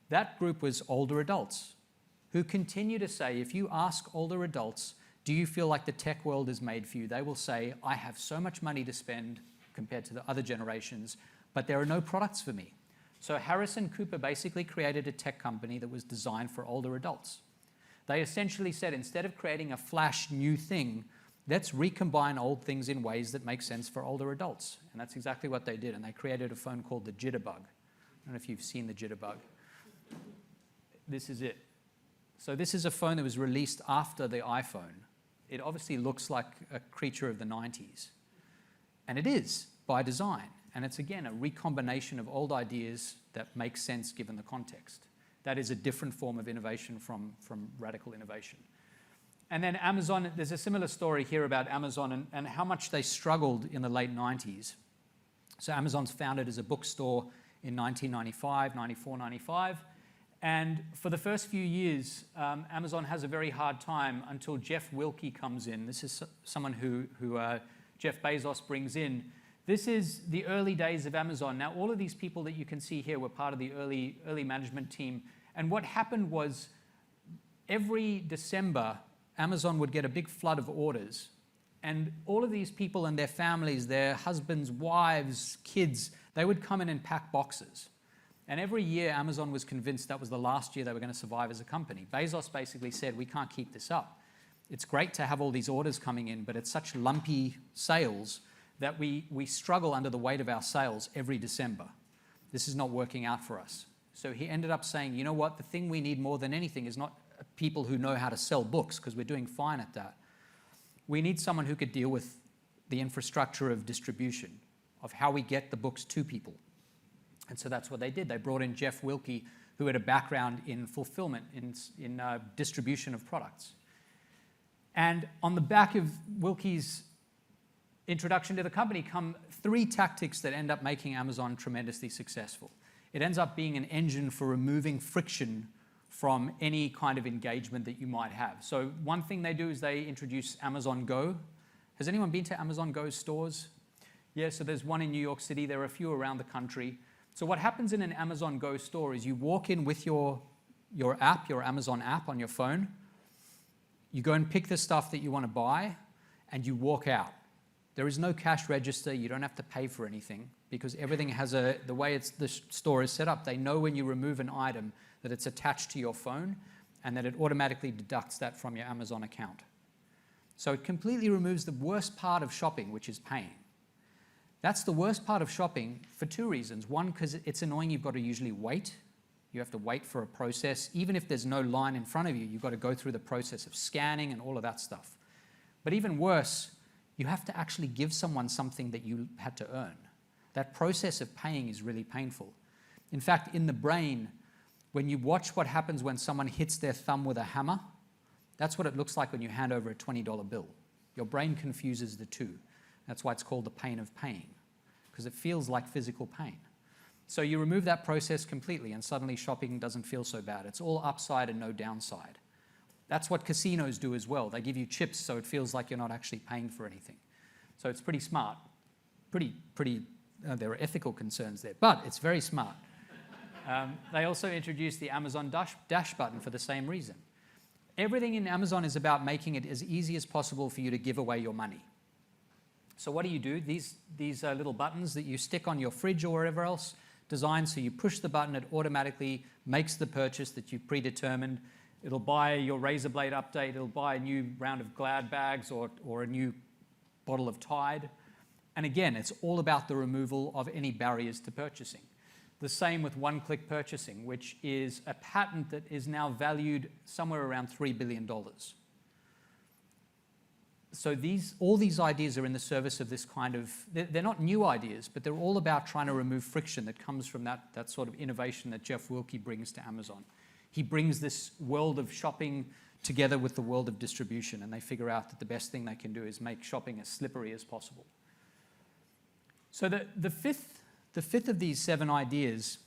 That group was older adults who continue to say, if you ask older adults, do you feel like the tech world is made for you? They will say, I have so much money to spend compared to the other generations, but there are no products for me. So Harris and Cooper basically created a tech company that was designed for older adults. They essentially said, instead of creating a flash new thing, let's recombine old things in ways that make sense for older adults. And that's exactly what they did. And they created a phone called the Jitterbug. I don't know if you've seen the Jitterbug. This is it. So this is a phone that was released after the iPhone. It obviously looks like a creature of the 90s. And it is, by design. And it's, again, a recombination of old ideas that make sense given the context. That is a different form of innovation from radical innovation. And then Amazon, there's a similar story here about Amazon and how much they struggled in the late 90s. So Amazon's founded as a bookstore in 1995, 94, 95. And for the first few years, Amazon has a very hard time until Jeff Wilke comes in. This is someone who Jeff Bezos brings in. This is the early days of Amazon. Now, all of these people that you can see here were part of the early management team. And what happened was every December, Amazon would get a big flood of orders. And all of these people and their families, their husbands, wives, kids, they would come in and pack boxes. And every year, Amazon was convinced that was the last year they were going to survive as a company. Bezos basically said, we can't keep this up. It's great to have all these orders coming in, but it's such lumpy sales that we struggle under the weight of our sales every December. This is not working out for us. So he ended up saying, you know what, the thing we need more than anything is not people who know how to sell books, because we're doing fine at that. We need someone who could deal with the infrastructure of distribution, of how we get the books to people. And so that's what they did. They brought in Jeff Wilke, who had a background in fulfillment, in distribution of products. And on the back of Wilke's introduction to the company come 3 tactics that end up making Amazon tremendously successful. It ends up being an engine for removing friction from any kind of engagement that you might have. So one thing they do is they introduce Amazon Go. Has anyone been to Amazon Go stores? Yeah, so there's one in New York City. There are a few around the country. So what happens in an Amazon Go store is you walk in with your app, your Amazon app on your phone. You go and pick the stuff that you want to buy, and you walk out. There is no cash register. You don't have to pay for anything because everything has the way the store is set up. They know when you remove an item that it's attached to your phone and that it automatically deducts that from your Amazon account. So it completely removes the worst part of shopping, which is paying. That's the worst part of shopping for 2 reasons. One, because it's annoying. You've got to usually wait. You have to wait for a process. Even if there's no line in front of you, you've got to go through the process of scanning and all of that stuff. But even worse, you have to actually give someone something that you had to earn. That process of paying is really painful. In fact, in the brain, when you watch what happens when someone hits their thumb with a hammer, that's what it looks like when you hand over a $20 bill. Your brain confuses the two. That's why it's called the pain of paying, because it feels like physical pain. So you remove that process completely, and suddenly shopping doesn't feel so bad. It's all upside and no downside. That's what casinos do as well. They give you chips so it feels like you're not actually paying for anything. So it's pretty smart. There are ethical concerns there, but it's very smart. They also introduced the Amazon Dash button for the same reason. Everything in Amazon is about making it as easy as possible for you to give away your money. So what do? These little buttons that you stick on your fridge or wherever else, designed so you push the button, it automatically makes the purchase that you've predetermined. It'll buy your razor blade update, it'll buy a new round of Glad bags or a new bottle of Tide. And again, it's all about the removal of any barriers to purchasing. The same with one-click purchasing, which is a patent that is now valued somewhere around $3 billion. So all these ideas are in the service of this kind of, they're not new ideas, but they're all about trying to remove friction that comes from that sort of innovation that Jeff Wilke brings to Amazon. He brings this world of shopping together with the world of distribution, and they figure out that the best thing they can do is make shopping as slippery as possible. So the fifth of these 7 ideas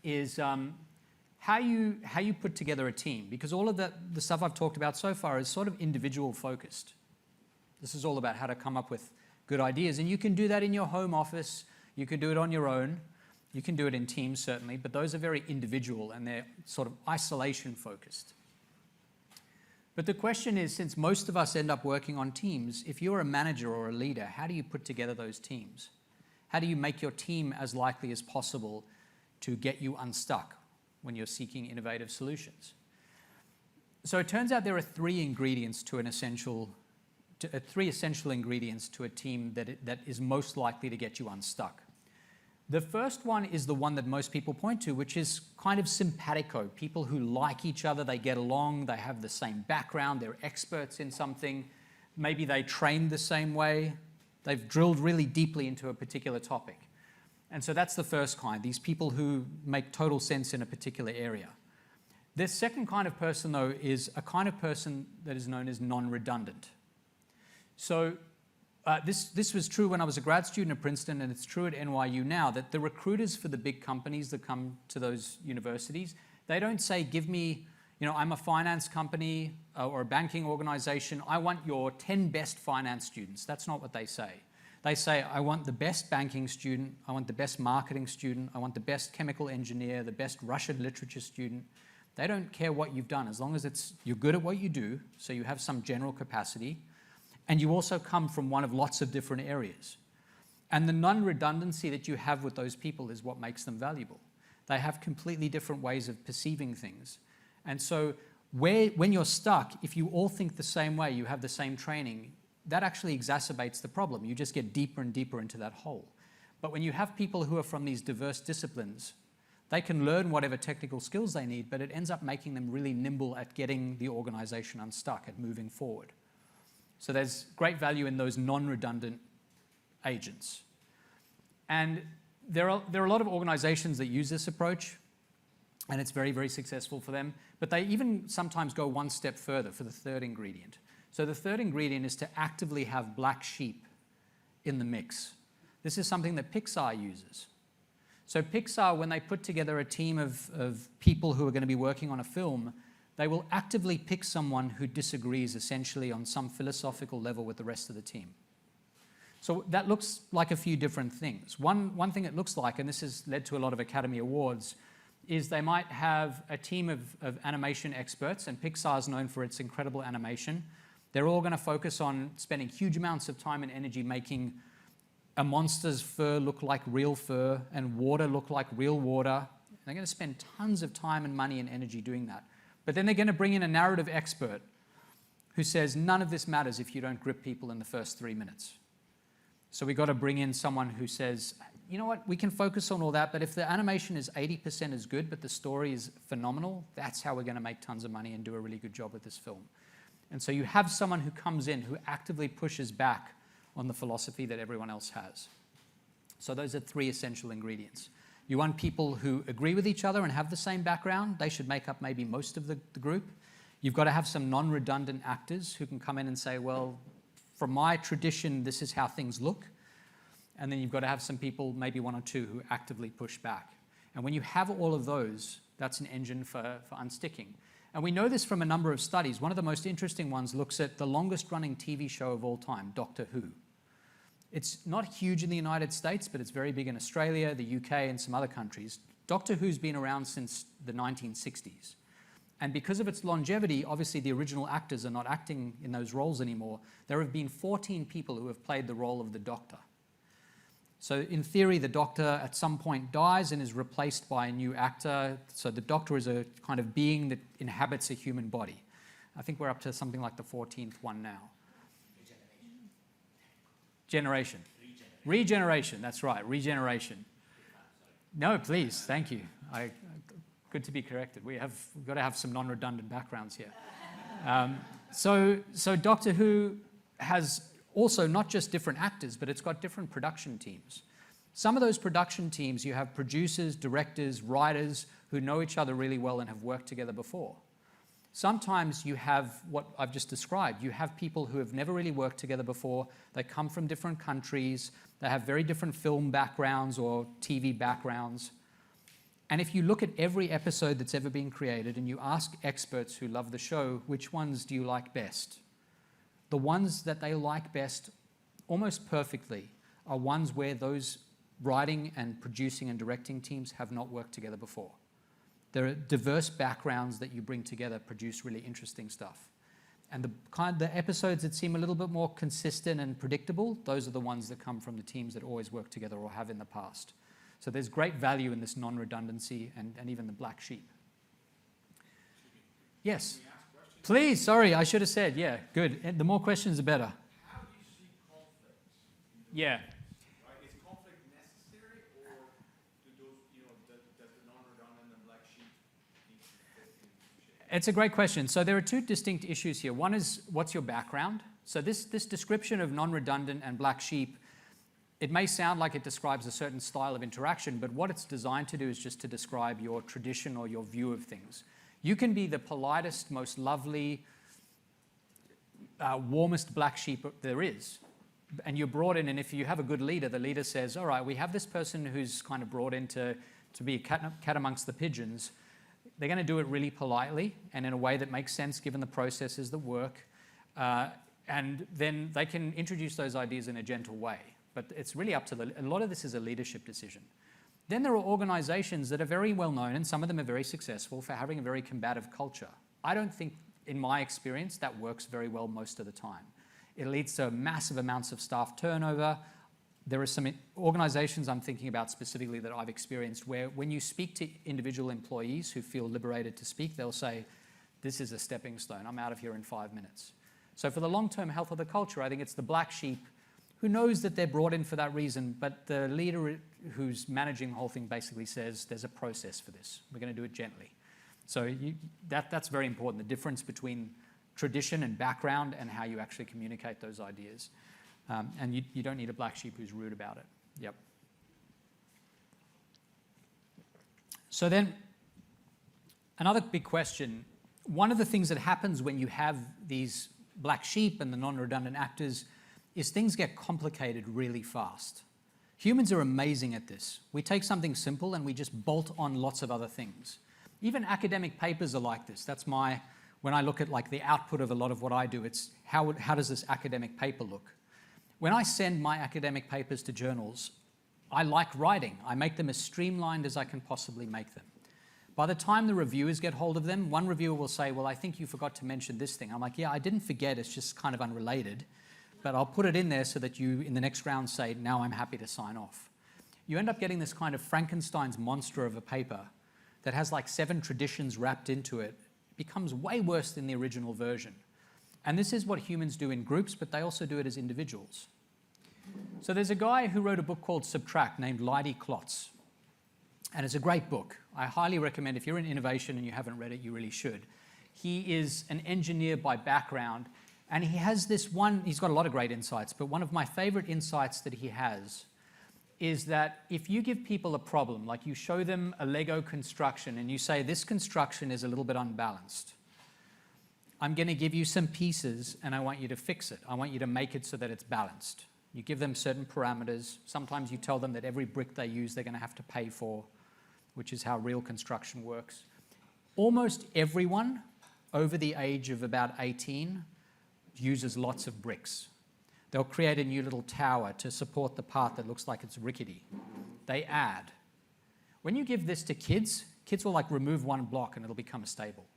is how you put together a team, because all of the stuff I've talked about so far is sort of individual focused. This is all about how to come up with good ideas, and you can do that in your home office, you can do it on your own, you can do it in teams certainly, but those are very individual and they're sort of isolation focused. But the question is, since most of us end up working on teams, if you're a manager or a leader, how do you put together those teams? How do you make your team as likely as possible to get you unstuck when you're seeking innovative solutions? So it turns out there are 3 essential ingredients to a team that is most likely to get you unstuck. The first one is the one that most people point to, which is kind of simpatico, people who like each other, they get along, they have the same background, they're experts in something, maybe they trained the same way, they've drilled really deeply into a particular topic. And so that's the first kind, these people who make total sense in a particular area. The second kind of person, though, is a kind of person that is known as non-redundant. So this was true when I was a grad student at Princeton, and it's true at NYU now, that the recruiters for the big companies that come to those universities, they don't say, give me, I'm a finance company or a banking organization, I want your 10 best finance students. That's not what they say. They say, I want the best banking student, I want the best marketing student, I want the best chemical engineer, the best Russian literature student. They don't care what you've done, as long as you're good at what you do, so you have some general capacity, and you also come from one of lots of different areas. And the non-redundancy that you have with those people is what makes them valuable. They have completely different ways of perceiving things. And so when you're stuck, if you all think the same way, you have the same training, that actually exacerbates the problem. You just get deeper and deeper into that hole. But when you have people who are from these diverse disciplines, they can learn whatever technical skills they need, but it ends up making them really nimble at getting the organization unstuck, at moving forward. So there's great value in those non-redundant agents. And there are a lot of organizations that use this approach, and it's very, very successful for them. But they even sometimes go one step further for the third ingredient. So the third ingredient is to actively have black sheep in the mix. This is something that Pixar uses. So Pixar, when they put together a team of people who are going to be working on a film, they will actively pick someone who disagrees essentially on some philosophical level with the rest of the team. So that looks like a few different things. One thing it looks like, and this has led to a lot of Academy Awards, is they might have a team of animation experts, and Pixar is known for its incredible animation. They're all going to focus on spending huge amounts of time and energy making a monster's fur look like real fur and water look like real water. They're going to spend tons of time and money and energy doing that. But then they're going to bring in a narrative expert who says, none of this matters if you don't grip people in the first 3 minutes. So we've got to bring in someone who says, you know what, we can focus on all that, but if the animation is 80% as good, but the story is phenomenal, that's how we're going to make tons of money and do a really good job with this film. And so you have someone who comes in who actively pushes back on the philosophy that everyone else has. So those are 3 essential ingredients. You want people who agree with each other and have the same background. They should make up maybe most of the group. You've got to have some non-redundant actors who can come in and say, well, from my tradition, this is how things look. And then you've got to have some people, maybe 1 or 2, who actively push back. And when you have all of those, that's an engine for unsticking. And we know this from a number of studies. One of the most interesting ones looks at the longest-running TV show of all time, Doctor Who. It's not huge in the United States, but it's very big in Australia, the UK, and some other countries. Doctor Who's been around since the 1960s. And because of its longevity, obviously the original actors are not acting in those roles anymore. There have been 14 people who have played the role of the Doctor. So in theory, the Doctor at some point dies and is replaced by a new actor. So the Doctor is a kind of being that inhabits a human body. I think we're up to something like the 14th one now. Generation. Regeneration, that's right, regeneration. No, please, thank you. Good to be corrected. We've got to have some non-redundant backgrounds here. So Doctor Who has also not just different actors, but it's got different production teams. Some of those production teams, you have producers, directors, writers who know each other really well and have worked together before. Sometimes you have what I've just described. You have people who have never really worked together before. They come from different countries. They have very different film backgrounds or TV backgrounds. And if you look at every episode that's ever been created and you ask experts who love the show, which ones do you like best? The ones that they like best, almost perfectly, are ones where those writing and producing and directing teams have not worked together before. There are diverse backgrounds that you bring together produce really interesting stuff. And the episodes that seem a little bit more consistent and predictable, those are the ones that come from the teams that always work together or have in the past. So there's great value in this non-redundancy and even the black sheep. Yes. Please, sorry, I should have said, yeah, good. The more questions, the better. How do you see conflicts? Yeah. Right? Is conflict necessary, or do those, does the non-redundant and black sheep need to fit into shape? It's a great question. So there are two distinct issues here. One is, what's your background? So this description of non-redundant and black sheep, it may sound like it describes a certain style of interaction, but what it's designed to do is just to describe your tradition or your view of things. You can be the politest, most lovely, warmest black sheep there is. And you're brought in, and if you have a good leader, the leader says, all right, we have this person who's kind of brought in to be a cat amongst the pigeons. They're going to do it really politely and in a way that makes sense given the processes that work. And then they can introduce those ideas in a gentle way. But it's really up to a lot of this is a leadership decision. Then there are organizations that are very well known, and some of them are very successful for having a very combative culture. I don't think, in my experience, that works very well most of the time. It leads to massive amounts of staff turnover. There are some organizations I'm thinking about specifically that I've experienced where when you speak to individual employees who feel liberated to speak, they'll say, this is a stepping stone. I'm out of here in 5 minutes. So for the long-term health of the culture, I think it's the black sheep who knows that they're brought in for that reason, but the leader who's managing the whole thing basically says, there's a process for this. We're going to do it gently. So that's very important, the difference between tradition and background and how you actually communicate those ideas. And you don't need a black sheep who's rude about it. Yep. So then, another big question. One of the things that happens when you have these black sheep and the non-redundant actors is things get complicated really fast. Humans are amazing at this. We take something simple and we just bolt on lots of other things. Even academic papers are like this. That's when I look at like the output of a lot of what I do, it's how does this academic paper look? When I send my academic papers to journals, I like writing. I make them as streamlined as I can possibly make them. By the time the reviewers get hold of them, one reviewer will say, well, I think you forgot to mention this thing. I'm like, yeah, I didn't forget, it's just kind of unrelated. But I'll put it in there so that you, in the next round, say, now I'm happy to sign off. You end up getting this kind of Frankenstein's monster of a paper that has like 7 traditions wrapped into it. It becomes way worse than the original version. And this is what humans do in groups, but they also do it as individuals. So there's a guy who wrote a book called Subtract named Leidy Klotz. And it's a great book. I highly recommend, if you're in innovation and you haven't read it, you really should. He is an engineer by background. And he has he's got a lot of great insights, but one of my favorite insights that he has is that if you give people a problem, like you show them a Lego construction and you say, this construction is a little bit unbalanced. I'm going to give you some pieces and I want you to fix it. I want you to make it so that it's balanced. You give them certain parameters. Sometimes you tell them that every brick they use, they're going to have to pay for, which is how real construction works. Almost everyone over the age of about 18 uses lots of bricks. They'll create a new little tower to support the part that looks like it's rickety. They add. When you give this to kids, kids will like remove one block and it'll become stable.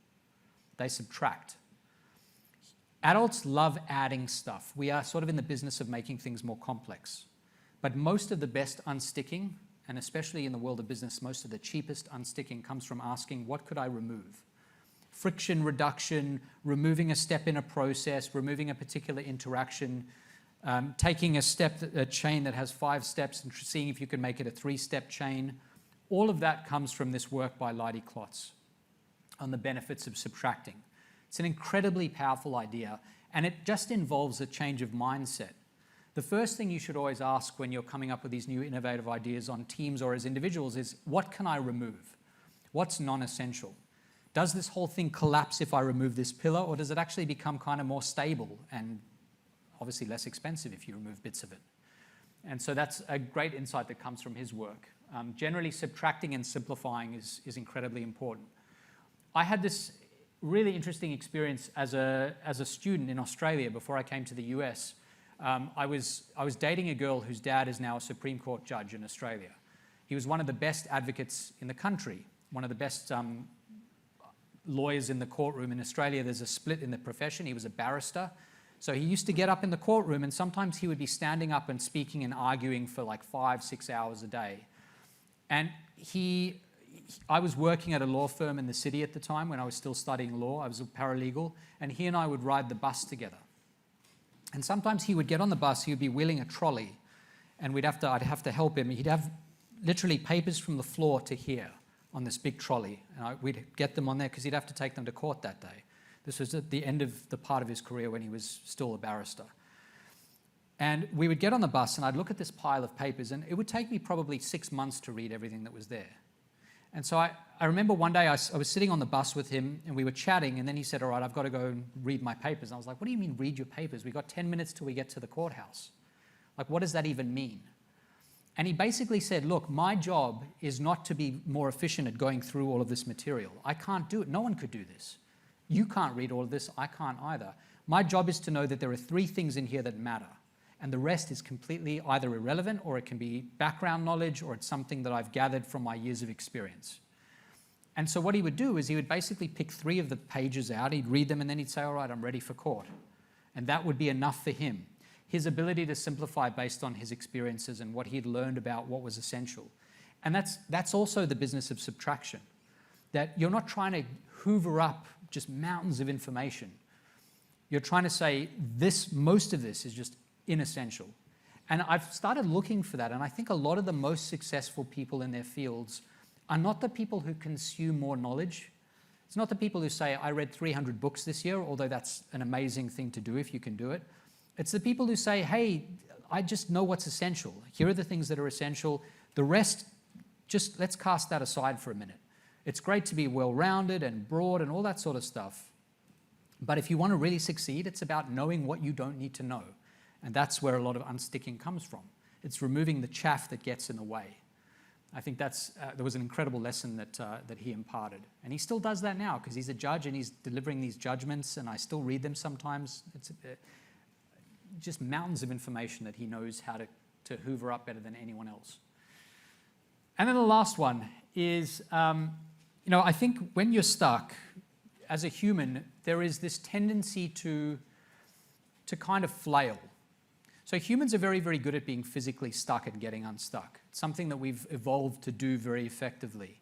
They subtract. Adults love adding stuff. We are sort of in the business of making things more complex. But most of the best unsticking, and especially in the world of business, most of the cheapest unsticking comes from asking, what could I remove? Friction reduction, removing a step in a process, removing a particular interaction, taking a chain that has 5 steps and seeing if you can make it a 3-step chain. All of that comes from this work by Leidy Klotz on the benefits of subtracting. It's an incredibly powerful idea, and it just involves a change of mindset. The first thing you should always ask when you're coming up with these new innovative ideas on teams or as individuals is, what can I remove? What's non-essential? Does this whole thing collapse if I remove this pillar, or does it actually become kind of more stable and obviously less expensive if you remove bits of it? And so that's a great insight that comes from his work. Generally, subtracting and simplifying is incredibly important. I had this really interesting experience as a student in Australia before I came to the US. I was dating a girl whose dad is now a Supreme Court judge in Australia. He was one of the best advocates in the country, one of the best lawyers in the courtroom in Australia. There's a split in the profession. He was a barrister. So he used to get up in the courtroom, and sometimes he would be standing up and speaking and arguing for like 5-6 hours a day. And I was working at a law firm in the city at the time when I was still studying law. I was a paralegal, and he and I would ride the bus together. And sometimes he would get on the bus, he would be wheeling a trolley, and I'd have to help him. He'd have literally papers from the floor to here on this big trolley. And we'd get them on there because he'd have to take them to court that day. This was at the end of the part of his career when he was still a barrister. And we would get on the bus, and I'd look at this pile of papers, and it would take me probably 6 months to read everything that was there. And so I remember one day I was sitting on the bus with him, and we were chatting, and then he said, all right, I've got to go and read my papers. And I was like, what do you mean read your papers? We got 10 minutes till we get to the courthouse. Like, what does that even mean? And he basically said, look, my job is not to be more efficient at going through all of this material. I can't do it. No one could do this. You can't read all of this. I can't either. My job is to know that there are 3 things in here that matter. And the rest is completely either irrelevant, or it can be background knowledge, or it's something that I've gathered from my years of experience. And so what he would do is he would basically pick 3 of the pages out, he'd read them, and then he'd say, all right, I'm ready for court. And that would be enough for him. His ability to simplify based on his experiences and what he'd learned about what was essential. And that's also the business of subtraction. That you're not trying to hoover up just mountains of information. You're trying to say, most of this is just inessential. And I've started looking for that, and I think a lot of the most successful people in their fields are not the people who consume more knowledge. It's not the people who say, I read 300 books this year, although that's an amazing thing to do if you can do it. It's the people who say, hey, I just know what's essential. Here are the things that are essential. The rest, just let's cast that aside for a minute. It's great to be well-rounded and broad and all that sort of stuff. But if you want to really succeed, it's about knowing what you don't need to know. And that's where a lot of unsticking comes from. It's removing the chaff that gets in the way. I think there was an incredible lesson that he imparted. And he still does that now because he's a judge and he's delivering these judgments, and I still read them sometimes. It's just mountains of information that he knows how to hoover up better than anyone else. And then the last one is, I think when you're stuck, as a human, there is this tendency to kind of flail. So humans are very, very good at being physically stuck and getting unstuck. It's something that we've evolved to do very effectively.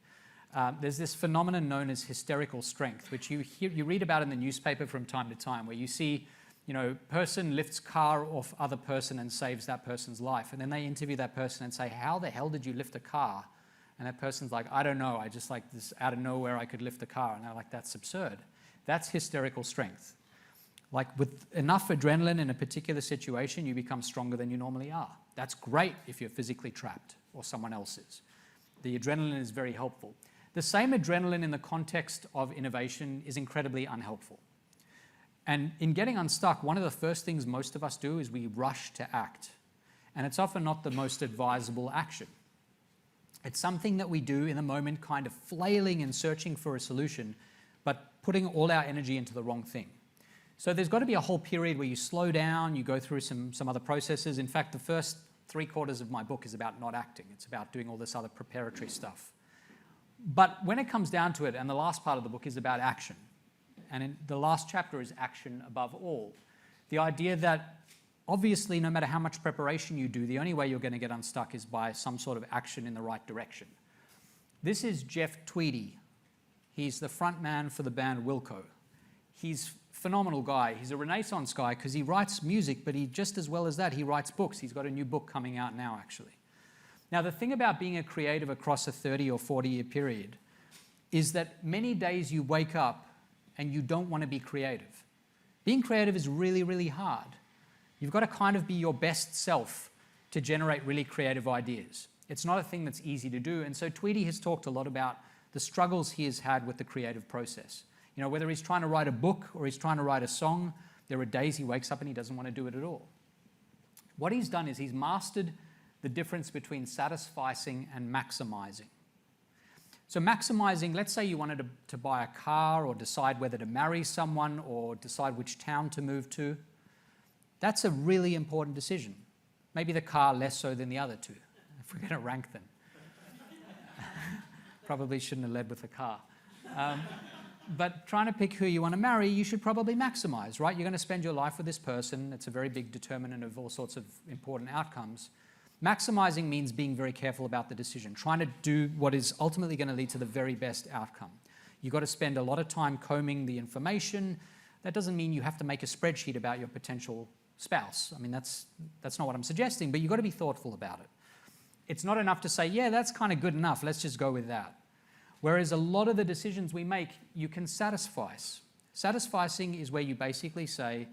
There's this phenomenon known as hysterical strength, which you read about in the newspaper from time to time, where you see, person lifts car off other person and saves that person's life. And then they interview that person and say, how the hell did you lift a car? And that person's like, I don't know. I just like this out of nowhere I could lift a car. And they're like, that's absurd. That's hysterical strength. Like with enough adrenaline in a particular situation, you become stronger than you normally are. That's great if you're physically trapped or someone else is. The adrenaline is very helpful. The same adrenaline in the context of innovation is incredibly unhelpful. And in getting unstuck, one of the first things most of us do is we rush to act. And it's often not the most advisable action. It's something that we do in the moment, kind of flailing and searching for a solution, but putting all our energy into the wrong thing. So there's got to be a whole period where you slow down, you go through some other processes. In fact, the first 3/4 of my book is about not acting. It's about doing all this other preparatory stuff. But when it comes down to it, and the last part of the book is about action, And the last chapter is action above all. The idea that obviously no matter how much preparation you do, the only way you're going to get unstuck is by some sort of action in the right direction. This is Jeff Tweedy. He's the front man for the band Wilco. He's a phenomenal guy. He's a Renaissance guy because he writes music, but he just as well as that, he writes books. He's got a new book coming out now, actually. Now, the thing about being a creative across a 30 or 40-year period is that many days you wake up and you don't want to be creative. Being creative is really, really hard. You've got to kind of be your best self to generate really creative ideas. It's not a thing that's easy to do. And so Tweedy has talked a lot about the struggles he has had with the creative process. You know, whether he's trying to write a book or he's trying to write a song, there are days he wakes up and he doesn't want to do it at all. What he's done is he's mastered the difference between satisficing and maximizing. So maximizing, let's say you wanted to buy a car or decide whether to marry someone or decide which town to move to. That's a really important decision. Maybe the car less so than the other two, if we're going to rank them. Probably shouldn't have led with the car. But trying to pick who you want to marry, you should probably maximize, right? You're going to spend your life with this person. It's a very big determinant of all sorts of important outcomes. Maximizing means being very careful about the decision, trying to do what is ultimately going to lead to the very best outcome. You've got to spend a lot of time combing the information. That doesn't mean you have to make a spreadsheet about your potential spouse. I mean, that's not what I'm suggesting, but you've got to be thoughtful about it. It's not enough to say, yeah, that's kind of good enough, let's just go with that. Whereas a lot of the decisions we make, you can satisfice. Satisficing is where you basically say,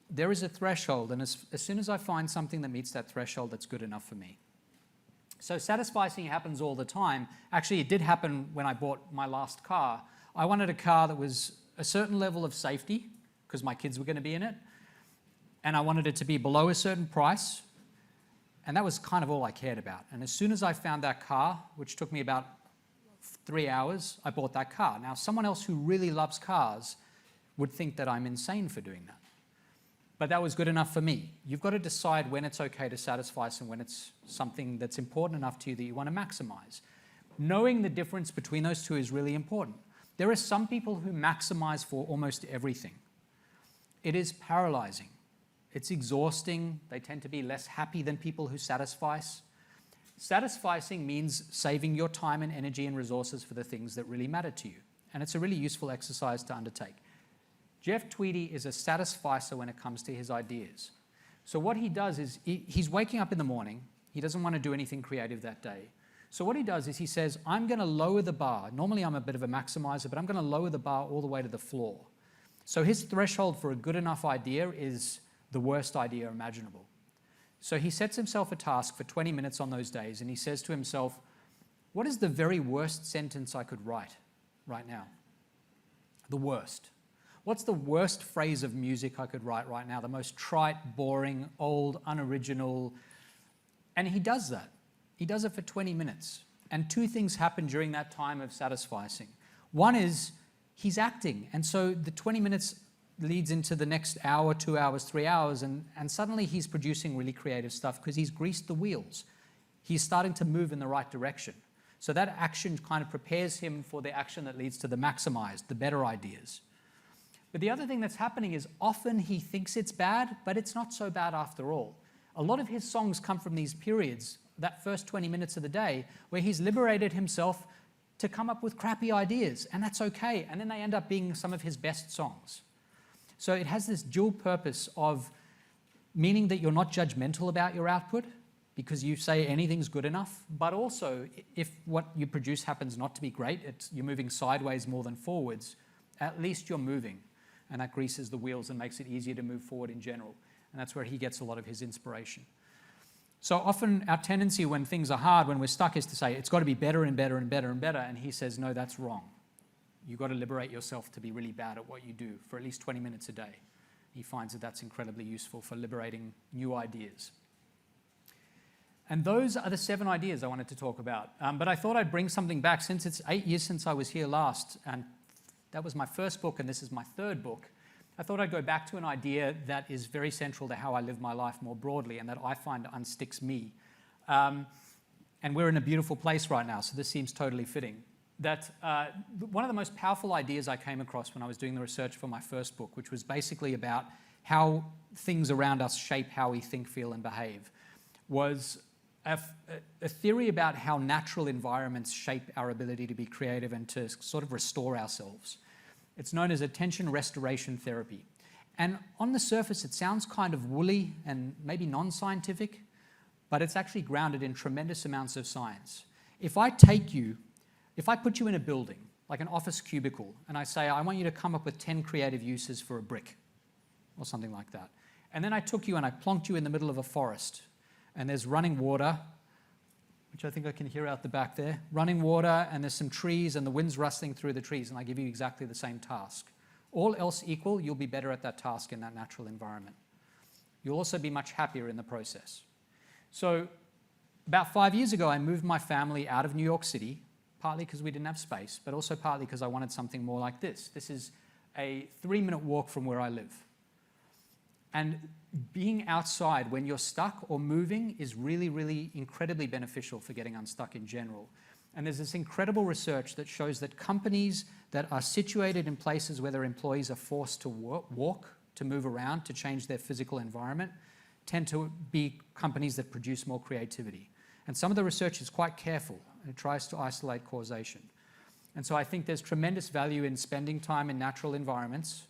there is a threshold, and as soon as I find something that meets that threshold, that's good enough for me. So satisficing happens all the time. Actually, it did happen when I bought my last car. I wanted a car that was a certain level of safety, because my kids were going to be in it, and I wanted it to be below a certain price, and that was kind of all I cared about. And as soon as I found that car, which took me about 3 hours, I bought that car. Now, someone else who really loves cars would think that I'm insane for doing that. But that was good enough for me. You've got to decide when it's okay to satisfy and when it's something that's important enough to you that you want to maximize. Knowing the difference between those two is really important. There are some people who maximize for almost everything. It is paralyzing. It's exhausting. They tend to be less happy than people who satisfice. Satisficing means saving your time and energy and resources for the things that really matter to you. And it's a really useful exercise to undertake. Jeff Tweedy is a satisficer when it comes to his ideas. So what he does is he's waking up in the morning. He doesn't want to do anything creative that day. So what he does is he says, I'm going to lower the bar. Normally I'm a bit of a maximizer, but I'm going to lower the bar all the way to the floor. So his threshold for a good enough idea is the worst idea imaginable. So he sets himself a task for 20 minutes on those days, and he says to himself, what is the very worst sentence I could write right now? The worst. What's the worst phrase of music I could write right now? The most trite, boring, old, unoriginal. And he does that. He does it for 20 minutes. And two things happen during that time of satisficing. One is he's acting. And so the 20 minutes leads into the next hour, 2 hours, 3 hours, and suddenly he's producing really creative stuff because he's greased the wheels. He's starting to move in the right direction. So that action kind of prepares him for the action that leads to the maximized, the better ideas. But the other thing that's happening is often he thinks it's bad, but it's not so bad after all. A lot of his songs come from these periods, that first 20 minutes of the day, where he's liberated himself to come up with crappy ideas, and that's okay. And then they end up being some of his best songs. So it has this dual purpose of meaning that you're not judgmental about your output because you say anything's good enough, but also if what you produce happens not to be great, you're moving sideways more than forwards, at least you're moving. And that greases the wheels and makes it easier to move forward in general. And that's where he gets a lot of his inspiration. So often our tendency when things are hard, when we're stuck, is to say, it's got to be better and better and better and better. And he says, no, that's wrong. You've got to liberate yourself to be really bad at what you do for at least 20 minutes a day. He finds that that's incredibly useful for liberating new ideas. And those are the 7 ideas I wanted to talk about. But I thought I'd bring something back since it's 8 years since I was here last. And that was my first book, and this is my 3rd book. I thought I'd go back to an idea that is very central to how I live my life more broadly and that I find unsticks me. And we're in a beautiful place right now, so this seems totally fitting. that one of the most powerful ideas I came across when I was doing the research for my first book, which was basically about how things around us shape how we think, feel, and behave, was a theory about how natural environments shape our ability to be creative and to sort of restore ourselves. It's known as attention restoration therapy. And on the surface, it sounds kind of woolly and maybe non-scientific, but it's actually grounded in tremendous amounts of science. If I put you in a building, like an office cubicle, and I say, I want you to come up with 10 creative uses for a brick, or something like that. And then I took you and I plonked you in the middle of a forest, and there's running water, which I think I can hear out the back there, running water, and there's some trees, and the wind's rustling through the trees, and I give you exactly the same task. All else equal, you'll be better at that task in that natural environment. You'll also be much happier in the process. So about 5 years ago, I moved my family out of New York City, partly because we didn't have space, but also partly because I wanted something more like this. This is a 3-minute walk from where I live. And being outside when you're stuck or moving is really, really incredibly beneficial for getting unstuck in general. And there's this incredible research that shows that companies that are situated in places where their employees are forced to walk, to move around, to change their physical environment, tend to be companies that produce more creativity. And some of the research is quite careful, and it tries to isolate causation. And so I think there's tremendous value in spending time in natural environments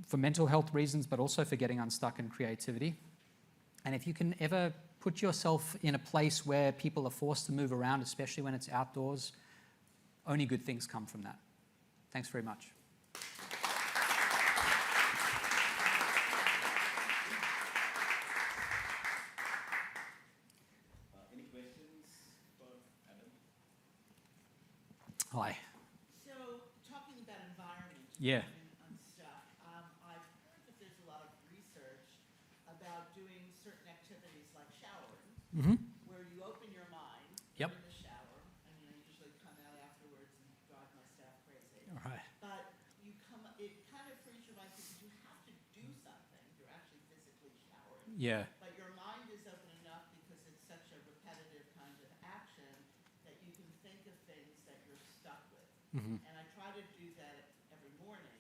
for mental health reasons, but also for getting unstuck in creativity. And if you can ever put yourself in a place where people are forced to move around, especially when it's outdoors, only good things come from that. Thanks very much. Any questions for Adam? Hi. So, talking about environment. Yeah. And unstuck, I've heard that there's a lot of research about doing certain activities like showering, where you open your mind Yep. in the shower. I mean, I usually come out afterwards and drive my staff crazy. All right. But it kind of frees your mind because you have to do something. You're actually physically showering. Yeah. But your mind is open enough because it's such a repetitive kind of action that you can think of things that you're stuck with. And I try to do that every morning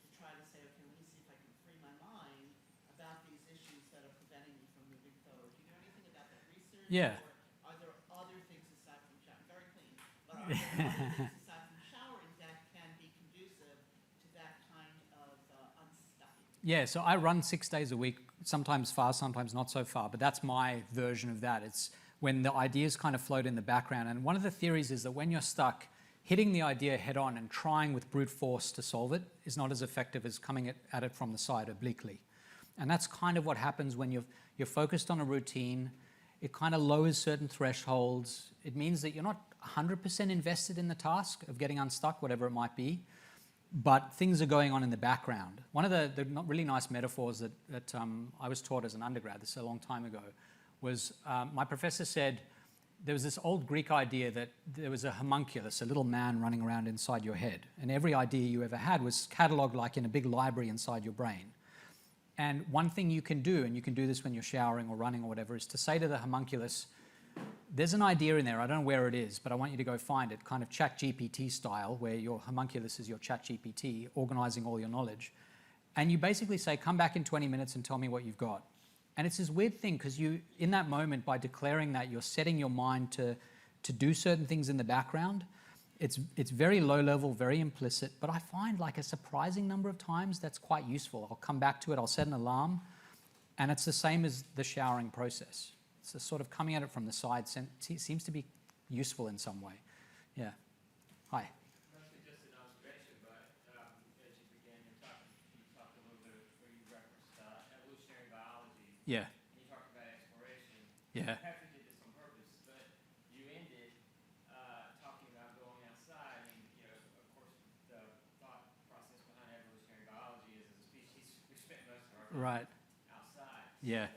to try to say, okay, let me see if I can free my mind about these issues that are preventing me from moving forward. Do you know anything about that research? Yeah. Or are there other things aside from showering? Very clean. But are there other things aside from showering that can be conducive to that kind of unstucking? Yeah, so I run 6 days a week, sometimes far, sometimes not so far, but that's my version of that. It's when the ideas kind of float in the background. And one of the theories is that when you're stuck, hitting the idea head on and trying with brute force to solve it is not as effective as coming at it from the side obliquely. And that's kind of what happens when you're focused on a routine. It kind of lowers certain thresholds. It means that you're not 100% invested in the task of getting unstuck, whatever it might be, but things are going on in the background. One of the really nice metaphors that I was taught as an undergrad, this is a long time ago, was my professor said there was this old Greek idea that there was a homunculus, a little man running around inside your head, and every idea you ever had was catalogued like in a big library inside your brain. And one thing you can do, and you can do this when you're showering or running or whatever, is to say to the homunculus, there's an idea in there, I don't know where it is, but I want you to go find it, kind of ChatGPT style, where your homunculus is your ChatGPT, organizing all your knowledge. And you basically say, come back in 20 minutes and tell me what you've got. And it's this weird thing, because you, in that moment, by declaring that, you're setting your mind to do certain things in the background. It's very low level, very implicit, but I find like a surprising number of times that's quite useful. I'll come back to it, I'll set an alarm, and it's the same as the showering process. It's a sort of coming at it from the side, seems to be useful in some way. Yeah. Hi. Mostly just an observation, but as you began your talk, you talked a little bit where you referenced evolutionary biology. Yeah. And you talked about exploration. Yeah. You actually did this on purpose, but you ended talking about going outside. I mean, of course, the thought process behind evolutionary biology is as a species, we spend most of our Right. life outside. Yeah.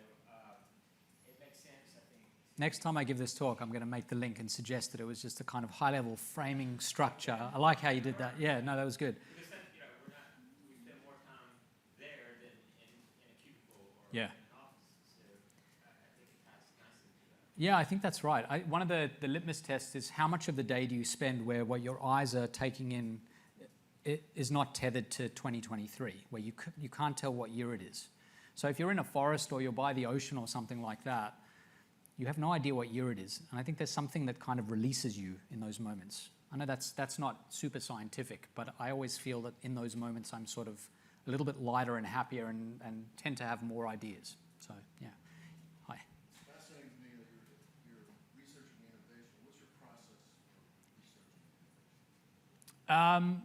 So it makes sense, I think. Next time I give this talk, I'm going to make the link and suggest that it was just a kind of high-level framing structure. I like how you did that. Yeah, no, that was good. Because we spend more time there than in a cubicle or Yeah. in an office. So I think it ties nicely to that. Yeah, I think that's right. One of the litmus tests is how much of the day do you spend where what your eyes are taking in is not tethered to 2023, where you can't tell what year it is. So if you're in a forest or you're by the ocean or something like that, you have no idea what year it is. And I think there's something that kind of releases you in those moments. I know that's not super scientific, but I always feel that in those moments I'm sort of a little bit lighter and happier and tend to have more ideas. So, yeah. Hi. It's fascinating to me that you're researching innovation. What's your process for researching?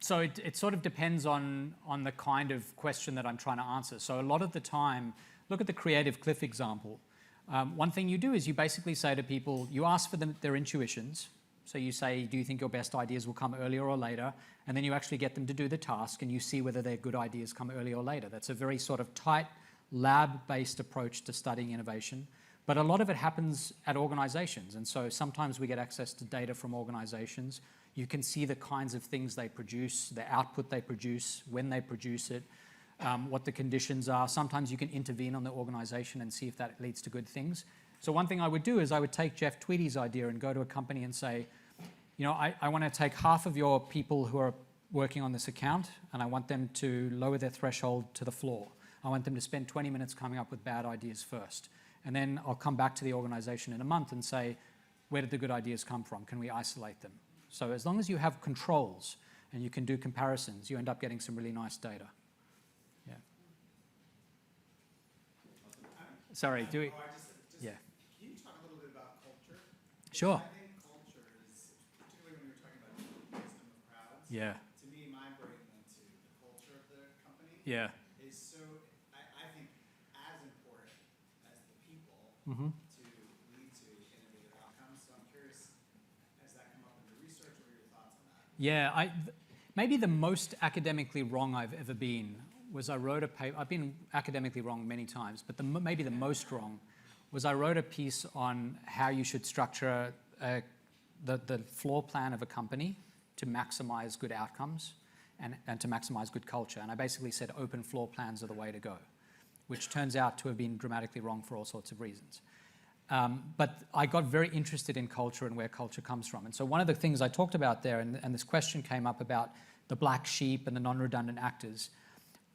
So it sort of depends on the kind of question that I'm trying to answer. So a lot of the time, look at the creative cliff example. One thing you do is you basically say to people, you ask for their intuitions. So you say, do you think your best ideas will come earlier or later? And then you actually get them to do the task and you see whether their good ideas come earlier or later. That's a very sort of tight lab-based approach to studying innovation. But a lot of it happens at organizations. And so sometimes we get access to data from organizations. You can see the kinds of things they produce, the output they produce, when they produce it, what the conditions are. Sometimes you can intervene on the organization and see if that leads to good things. So one thing I would do is I would take Jeff Tweedy's idea and go to a company and say, you know, I want to take half of your people who are working on this account and I want them to lower their threshold to the floor. I want them to spend 20 minutes coming up with bad ideas first. And then I'll come back to the organization in a month and say, where did the good ideas come from? Can we isolate them? So as long as you have controls and you can do comparisons, you end up getting some really nice data. Yeah. Sorry, do we? Yeah. Can you talk a little bit about culture? Sure. I think culture is, particularly when you're talking about the wisdom of crowds. Yeah. To me, my brain went to the culture of the company. Yeah. Is so, I think, as important as the people Mm-hmm. to lead to innovative outcomes. So I'm curious, has that come up in the research? What are your thoughts on that? Yeah, maybe the most academically wrong I've ever been was I wrote a paper. I've been academically wrong many times, but maybe the most wrong was I wrote a piece on how you should structure the floor plan of a company to maximize good outcomes and to maximize good culture. And I basically said open floor plans are the way to go, which turns out to have been dramatically wrong for all sorts of reasons. But I got very interested in culture and where culture comes from. And so one of the things I talked about there, and this question came up about the black sheep and the non-redundant actors.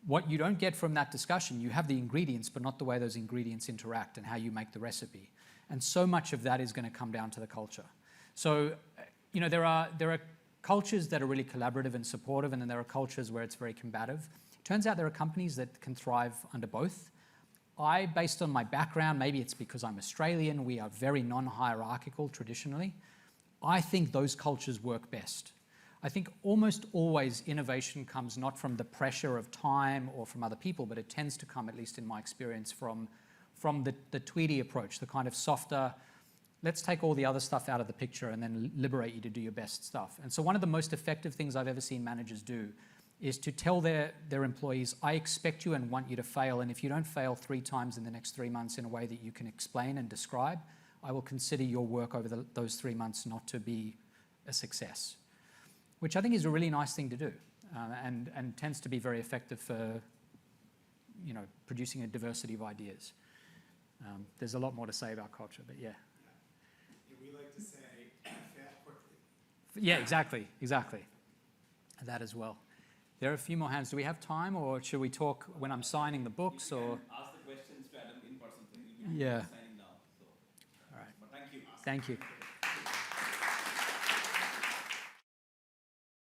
What you don't get from that discussion, you have the ingredients, but not the way those ingredients interact and how you make the recipe. And so much of that is going to come down to the culture. So, you know, there are cultures that are really collaborative and supportive, and then there are cultures where it's very combative. Turns out there are companies that can thrive under both. Based on my background, maybe it's because I'm Australian, we are very non-hierarchical traditionally. I think those cultures work best. I think almost always innovation comes not from the pressure of time or from other people, but it tends to come, at least in my experience, from the Tweedy approach, the kind of softer, let's take all the other stuff out of the picture and then liberate you to do your best stuff. And so one of the most effective things I've ever seen managers do is to tell their employees, I expect you and want you to fail, and if you don't fail 3 times in the next 3 months in a way that you can explain and describe, I will consider your work over those 3 months not to be a success. Which I think is a really nice thing to do, and tends to be very effective for, you know, producing a diversity of ideas. There's a lot more to say about culture, but yeah. We like to say, fail quickly. Yeah, exactly. That as well. There are a few more hands. Do we have time, or should we talk when I'm signing the books, or? Ask the questions to Adam in person. So we'll be Yeah. signing now. So. All right. But thank you. Thank you.